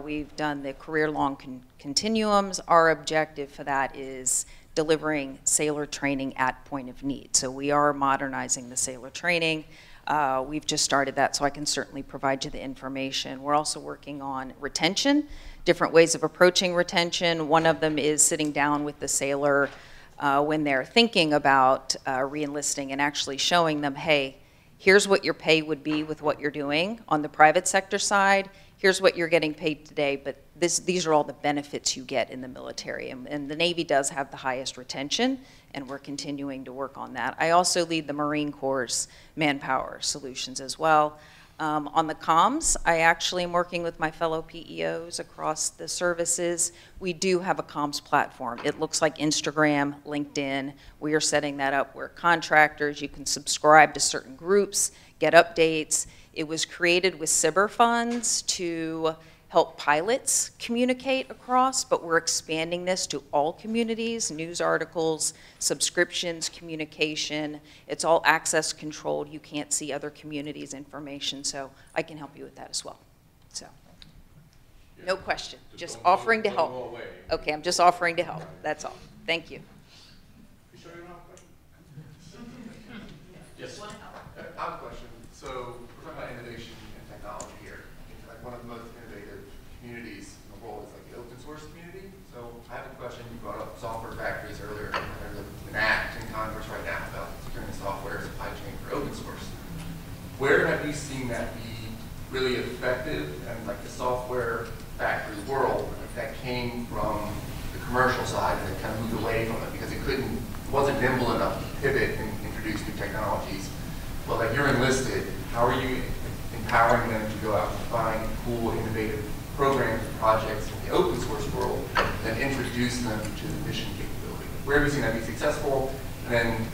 We've done the career-long continuums. Our objective for that is delivering sailor training at point of need. So we are modernizing the sailor training. We've just started that, so I can certainly provide you the information. We're also working on retention, different ways of approaching retention. One of them is sitting down with the sailor when they're thinking about re-enlisting and actually showing them, hey, here's what your pay would be with what you're doing on the private sector side. Here's what you're getting paid today, but these are all the benefits you get in the military. And the Navy does have the highest retention, and we're continuing to work on that. I also lead the Marine Corps' manpower solutions as well. On the comms, I actually am working with my fellow PEOs across the services. We do have a comms platform. It looks like Instagram, LinkedIn. We are setting that up where contractors, you can subscribe to certain groups, get updates. It was created with SBIR funds to help pilots communicate across, but we're expanding this to all communities, news articles, subscriptions, communication. It's all access controlled. You can't see other communities' information, so I can help you with that as well. So, no question, just offering to help. Okay, I'm just offering to help, that's all. Thank you. You sure you don't have a question? Yes. I have a question. So we're talking about innovation and technology here. Like one of the most innovative communities in the world is like the open source community. So I have a question. You brought up software factories earlier. There's an act in Congress right now about securing the software supply chain for open source. Where have you seen that be really effective and like the software factory world that came from the commercial side and it kind of moved away from it because it wasn't nimble enough to pivot and introduce new technologies? Well, like you're enlisted, how are you empowering them to go out and find cool, innovative programs and projects in the open source world and introduce them to the mission capability? Where have you seen that be successful? And then,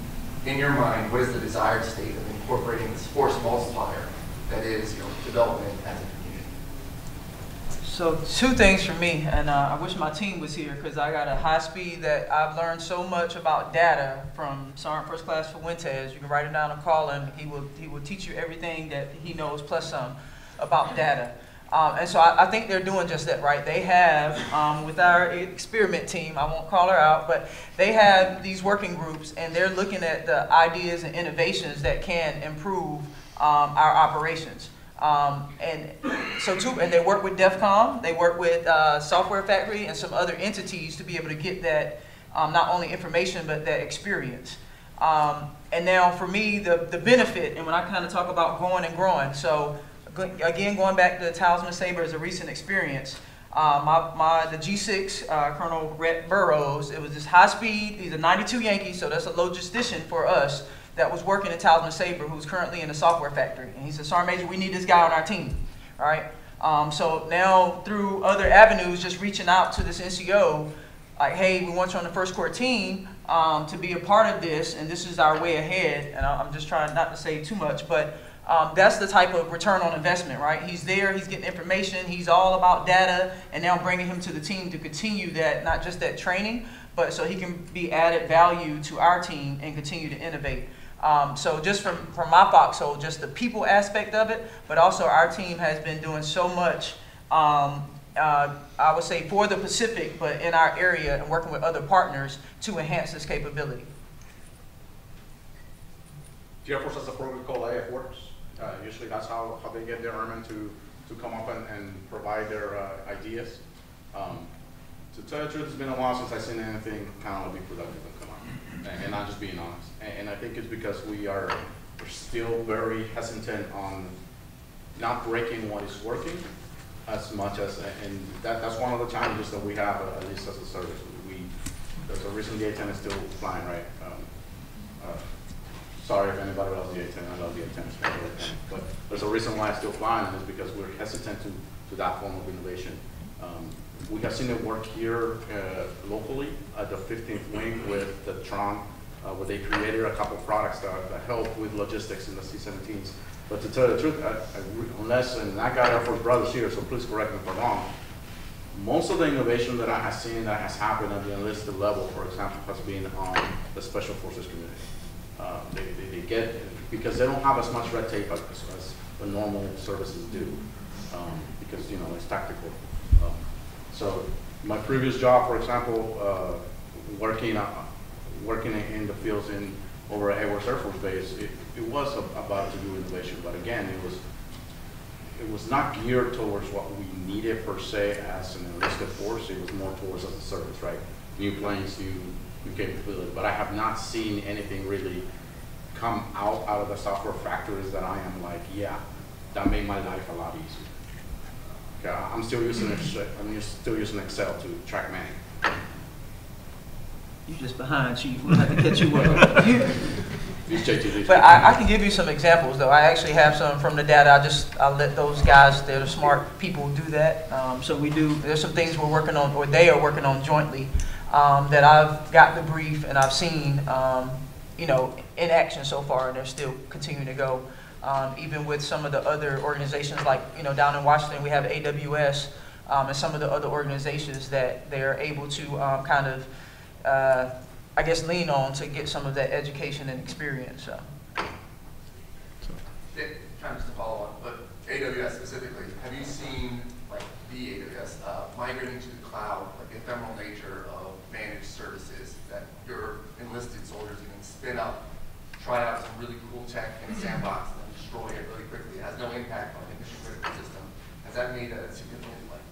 in your mind, what is the desired state of incorporating this force multiplier that is development as a community? So 2 things for me, and I wish my team was here because I got a high speed that I've learned so much about data from Sergeant First Class Fuentes. You can write him down and call him. He will teach you everything that he knows plus some about data. And so I think they're doing just that, right? They have, with our experiment team, I won't call her out, but they have these working groups and they're looking at the ideas and innovations that can improve our operations. And they work with DEFCON, they work with Software Factory and some other entities to be able to get that not only information but that experience. And now for me, the benefit, and when I kind of talk about growing and growing, so again, going back to the Talisman Sabre as a recent experience, the G6 Colonel Rhett Burroughs, it was this high speed, he's a 92 Yankee, so that's a logistician for us, that was working at Talisman Sabre, who's currently in the software factory. And he said, Sergeant Major, we need this guy on our team, all right? So now through other avenues, just reaching out to this NCO, like, hey, we want you on the First Corps team to be a part of this, and this is our way ahead. And I'm just trying not to say too much, but that's the type of return on investment, right? He's there, he's getting information, he's all about data, and now bringing him to the team to continue that, not just that training, but so he can be added value to our team and continue to innovate. So just from my foxhole, just the people aspect of it, but also our team has been doing so much, I would say for the Pacific, but in our area and working with other partners to enhance this capability. The Air Force has a program called AF Works. Usually that's how they get their airmen to come up and provide their ideas. To tell you the truth, it's been a while since I've seen anything kind of be productive and come out. And I'm just being honest. And I think it's because we're still very hesitant on not breaking what is working as much as, and that's one of the challenges that we have, at least as a service. There's a reason the A-10 is still flying, right? Sorry if anybody loves the A-10, I love the A-10, but there's a reason why it's still flying, and it's because we're hesitant to that form of innovation. We have seen it work here locally at the 15th Wing with the Tron, where they created a couple products that help with logistics in the C-17s. But to tell you the truth, and I got Air Force brothers here, so please correct me if I'm wrong, most of the innovation that I have seen that has happened at the enlisted level, for example, has been on the Special Forces community. They get, because they don't have as much red tape as the normal services do, because, you know, it's tactical. So my previous job, for example, working in the fields over at Edwards Air Force Base, it was about to do innovation, but again, it was not geared towards what we needed per se as an enlisted force. It was more towards as a service, right? New planes, new capability. But I have not seen anything really come out of the software factories that I am like, yeah, that made my life a lot easier. Okay, I'm still using Excel to track manning. You just behind, Chief. We'll have to catch you up. But I can give you some examples, though. I actually have some from the data. I'll let those guys, they're the smart people, do that. So there's some things we're working on, or they are working on jointly, that I've got the brief and I've seen, you know, in action so far, and they're still continuing to go. Even with some of the other organizations, like, you know, down in Washington, we have AWS, and some of the other organizations that they're able to kind of, I guess, lean on to get some of that education and experience. So. Trying just to follow on, but AWS specifically, have you seen, like, the AWS migrating to the cloud, like the ephemeral nature of managed services, that your enlisted soldiers can spin up, try out some really cool tech in a sandbox, and then destroy it really quickly? It has no impact on the mission critical system. Has that made a significant, like,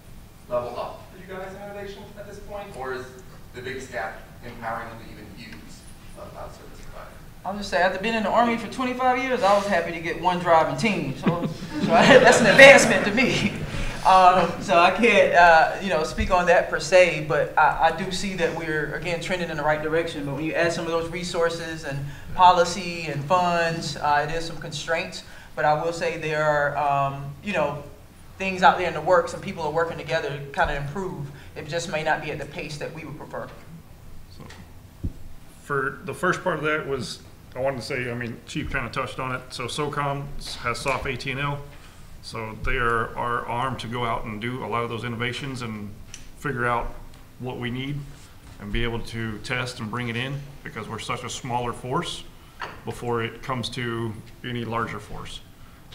level up for you guys in innovation at this point, or is the biggest gap empowering them to even use a cloud service provider? I'll just say, after being in the Army for 25 years, I was happy to get OneDrive and Teams. So that's an advancement to me. So I can't, you know, speak on that per se, but I do see that we're, again, trending in the right direction. But when you add some of those resources and policy and funds, it is some constraints. But I will say there are, you know, things out there in the works, and people are working together to kind of improve. It just may not be at the pace that we would prefer. So, for the first part of that was, I wanted to say, I mean, Chief kind of touched on it. So SOCOM has soft AT&L. So they are armed to go out and do a lot of those innovations and figure out what we need and be able to test and bring it in, because we're such a smaller force before it comes to any larger force.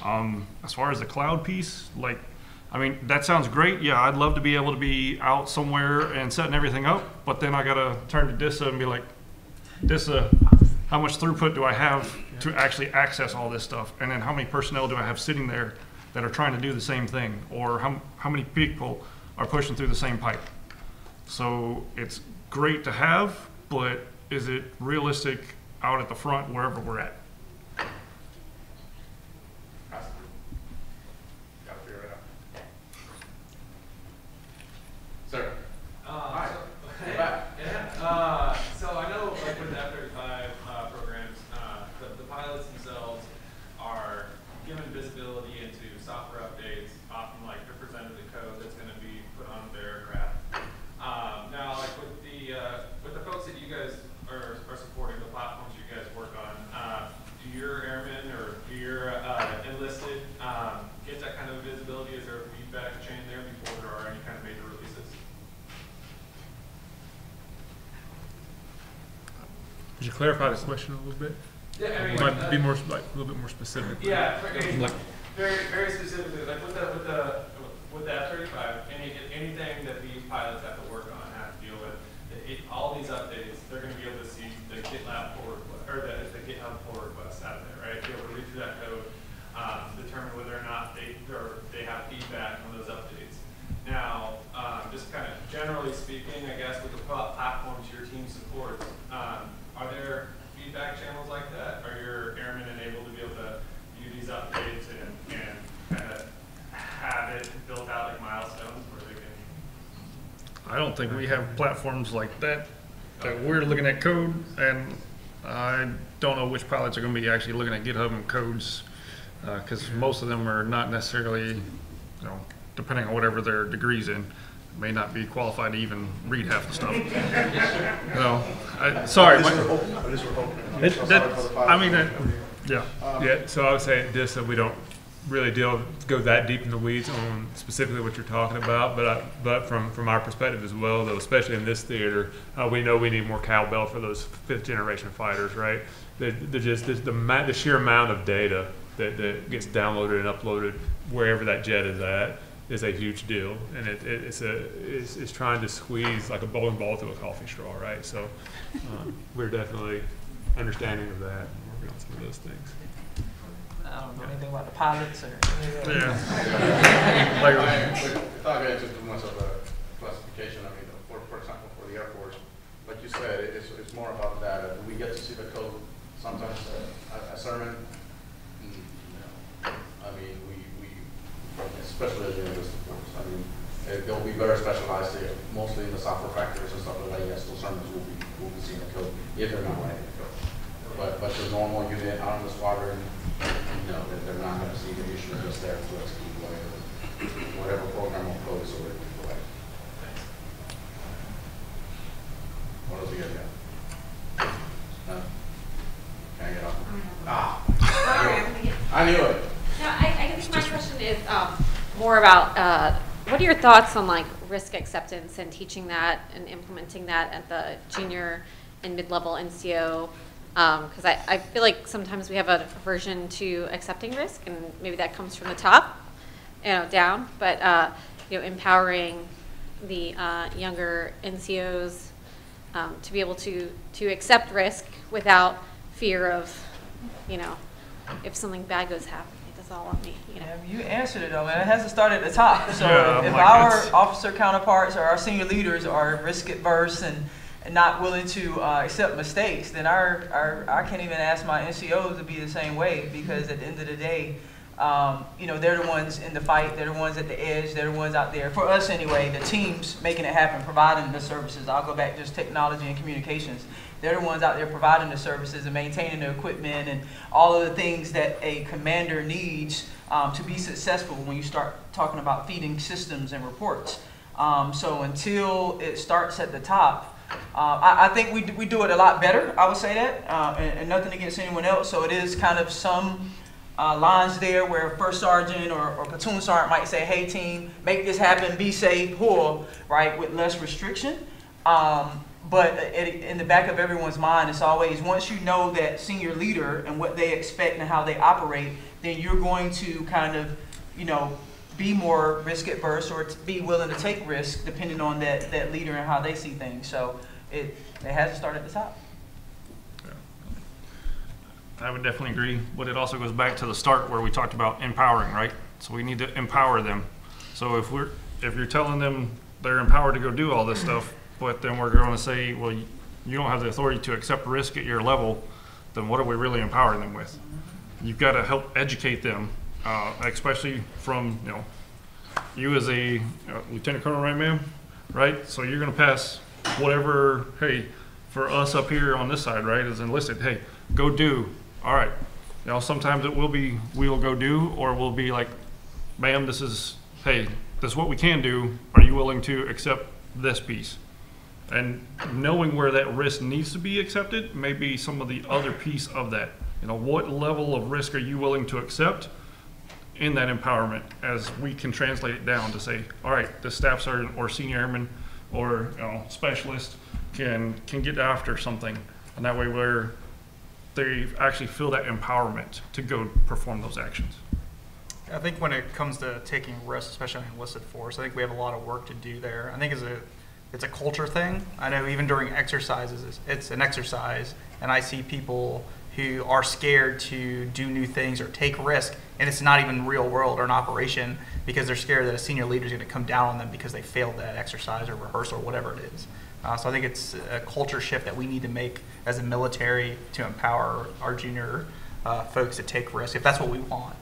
As far as the cloud piece, like, I mean, that sounds great. Yeah, I'd love to be able to be out somewhere and setting everything up, but then I gotta turn to DISA and be like, DISA, how much throughput do I have to actually access all this stuff? And then how many personnel do I have sitting there that are trying to do the same thing? Or how many people are pushing through the same pipe? So it's great to have, but is it realistic out at the front wherever we're at? Sir. Hi. So I know, like, with the F-35 programs, the pilots themselves are given visibility into software updates, often like they're presented the code that's going to be put on their aircraft. Now, like with the folks that you guys are supporting, the platforms you guys work on, do your airmen or do your enlisted get that kind of visibility? Is there a feedback chain there before there are any kind of major releases? Could you clarify the question a little bit? Yeah, I mean, might be more, like, a little bit more specific. Yeah, Like, very specifically, like with the F-35, anything that these pilots have to work on, have to deal with, all these updates, they're going to be able to see the GitLab pull request, or the GitHub pull request out there, right? Be able to read through that code, determine whether or not they have feedback on those updates. Now, just kind of generally speaking, I guess with the platforms your team supports, are there feedback channels like that? Are your airmen enabled to be able to view these updates and kind of have it built out like milestones where they can? I don't think we have platforms like that we're looking at code, and I don't know which pilots are going to be actually looking at GitHub and codes, because most of them are not necessarily, you know, depending on whatever their degree's in, may not be qualified to even read half the stuff. Sorry. Yeah, so I would say at DISA, we don't really go that deep in the weeds on specifically what you're talking about, but from our perspective as well, though, especially in this theater, we know we need more cowbell for those 5th generation fighters, right? The sheer amount of data that gets downloaded and uploaded wherever that jet is at is a huge deal, and it's trying to squeeze like a bowling ball through a coffee straw, right? So we're definitely understanding of that and working on some of those things. I don't know anything about the pilots or anything. Yeah. Without getting into too much of a classification, I mean, for example, for the Air Force, like you said, it's more about data. We get to see the code sometimes a sermon. I mean, we especially in the enlisted force. I mean, they'll be very specialized here, mostly in the software factories and stuff like that. Yes, those sermons will be seeing the code if they're not writing the code. But the normal unit out in the squadron, they're not going to see the issue just there to execute whatever program or code is already provided. What else you guys got? No? Can't get off. I knew it. No, I guess my question is more about what are your thoughts on like risk acceptance and teaching that and implementing that at the junior and mid-level NCO? Because I feel like sometimes we have a aversion to accepting risk, and maybe that comes from the top, down. But empowering the younger NCOs to be able to accept risk without fear of, if something bad goes happen. That's all on me. Yeah, you answered it though, man. It has to start at the top. So Yeah, if like our officer counterparts or our senior leaders are risk adverse and not willing to accept mistakes, then I can't even ask my NCOs to be the same way, because at the end of the day, they're the ones in the fight. They're the ones at the edge. They're the ones out there. For us anyway, the teams making it happen, providing the services. I'll go back to just technology and communications. They're the ones out there providing the services and maintaining the equipment and all of the things that a commander needs to be successful when you start talking about feeding systems and reports. So until it starts at the top, I think we do it a lot better, I would say that, and nothing against anyone else. So it is kind of some lines there where first sergeant or platoon sergeant might say, hey team, make this happen, be safe, right, with less restriction. But in the back of everyone's mind, it's always, once you know that senior leader and what they expect and how they operate, then you're going to kind of, be more risk adverse or be willing to take risks depending on that leader and how they see things. So it has to start at the top. I would definitely agree, but it also goes back to the start where we talked about empowering, right? So we need to empower them. So if you're telling them they're empowered to go do all this stuff, but then we're going to say, well, you don't have the authority to accept risk at your level, then what are we really empowering them with? You've got to help educate them, especially from you as a lieutenant colonel, right, ma'am? Right? So you're going to pass whatever. Hey, for us up here on this side, right, as enlisted, hey, go do. All right. Sometimes it will be we'll go do, or we'll be like, ma'am, this is what we can do. Are you willing to accept this piece? And knowing where that risk needs to be accepted may be some of the other piece of that. What level of risk are you willing to accept in that empowerment, as we can translate it down to say, all right, the staff sergeant or senior airman or specialist can get after something, and that way where they actually feel that empowerment to go perform those actions. I think when it comes to taking risks, especially in enlisted force, I think we have a lot of work to do there. I think it's a culture thing. I know even during exercises, it's an exercise, and I see people who are scared to do new things or take risk, and it's not even real world or an operation, because they're scared that a senior leader is going to come down on them because they failed that exercise or rehearsal or whatever it is. So I think it's a culture shift that we need to make as a military to empower our junior folks to take risks, if that's what we want.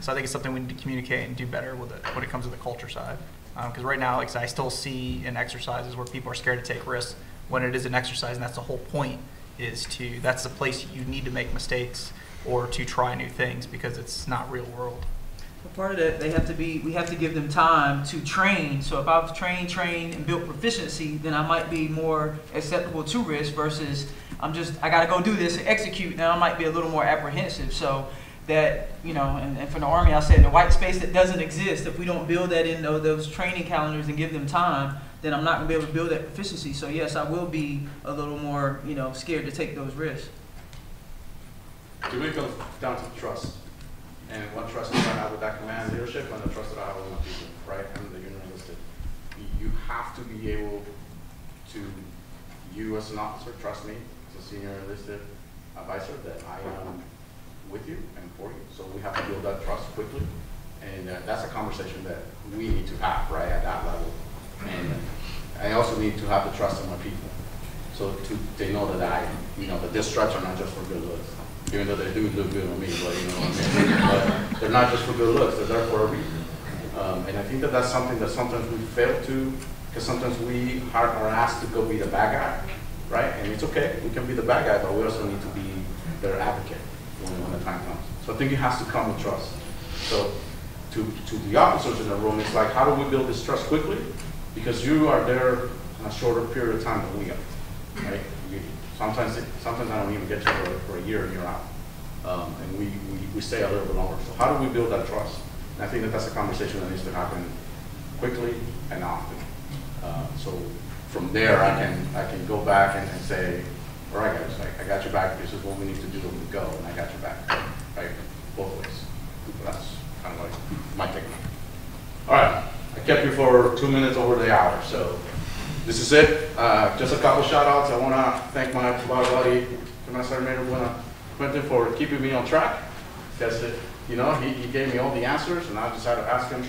So I think it's something we need to communicate and do better with it when it comes to the culture side. Because right now, like I still see in exercises where people are scared to take risks when it is an exercise, and that's the whole point, that's the place you need to make mistakes or to try new things, because it's not real world. But part of that, we have to give them time to train. So if I've trained and built proficiency, then I might be more acceptable to risk versus I got to go do this and execute. Now I might be a little more apprehensive. So that, you know, and for the Army, I said the white space that doesn't exist, if we don't build that in those training calendars and give them time, then I'm not going to be able to build that proficiency. So yes, I will be a little more, you know, scared to take those risks. To me, it comes down to trust. And what trust do I have with that command leadership and the trust that I have with my people, right? And the Union Enlisted. You have to be able to, you as an officer, trust me, as a senior enlisted advisor, that I am with you and for you. So we have to build that trust quickly. And that's a conversation that we need to have, right, at that level. And I also need to have the trust of my people. So they know that that their stripes are not just for good looks. Even though they do look good on me, but you know what I mean? But they're not just for good looks, they're there for a reason. And I think that that's something that sometimes we fail to, because sometimes we are asked to go be the bad guy, right? And it's okay, we can be the bad guy, but we also need to be their advocate when the time comes. So I think it has to come with trust. So to the officers in the room, it's like, how do we build this trust quickly? Because you are there in a shorter period of time than we are, right? Sometimes I don't even get you for a year and you're out. And we stay a little bit longer. So how do we build that trust? And I think that that's a conversation that needs to happen quickly and often. So from there, I can go back and say, all right guys, I got your back, this is what we need to do when we go, and I got your back, right? Both ways. That's kind of like my take. All right, I kept you for 2 minutes over the hour, so this is it. Just a couple shout outs. I want to thank my buddy, Command Sergeant Quentin, for keeping me on track. Because he gave me all the answers, and I just had to ask him.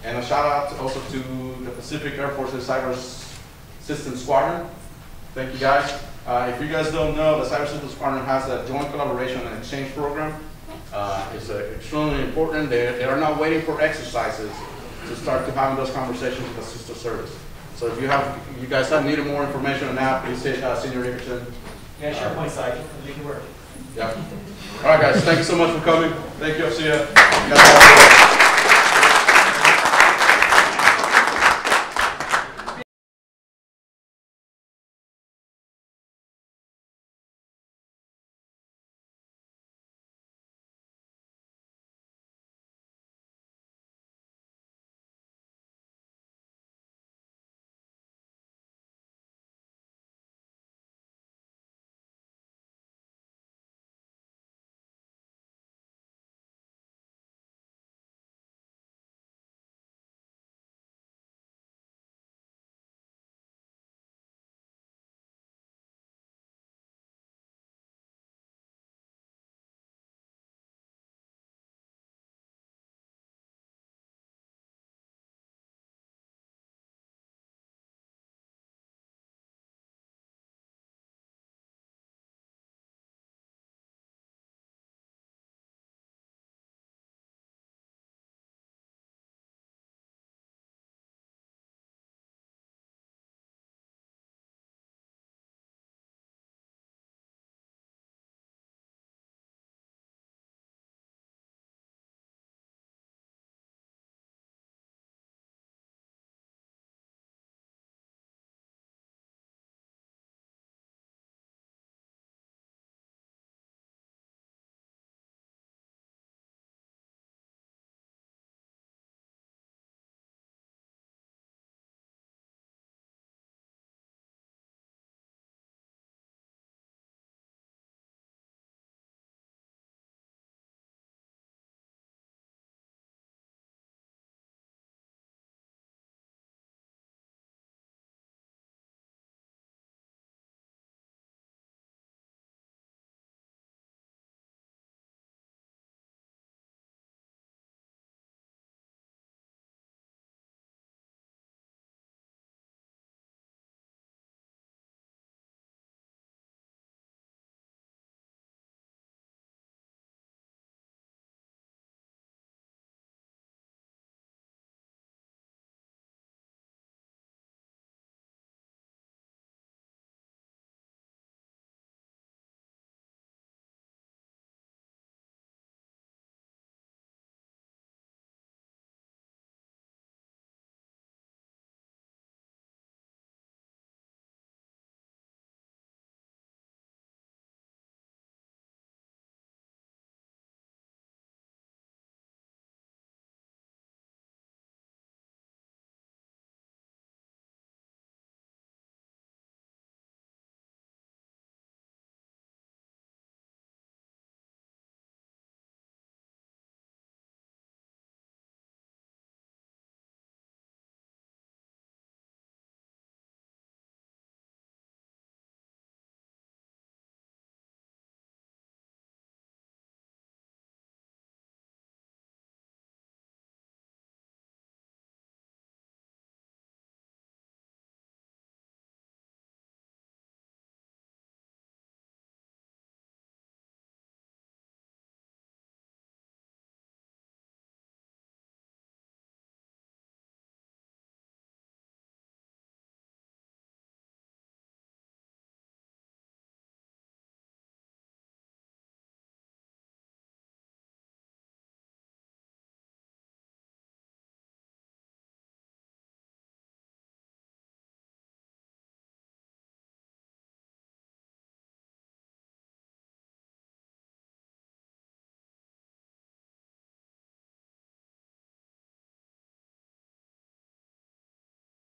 And a shout out also to the Pacific Air Force's Cyber Systems Squadron. Thank you guys. If you guys don't know, the Cyber Systems Squadron has a joint collaboration and exchange program. It's extremely important. They are not waiting for exercises to start to having those conversations with the sister service. So if you guys have needed more information on that, please hit Senior Nickerson. Yeah, SharePoint site, make it work. Yeah. All right, guys. Thank you so much for coming. Thank you. I'll see you.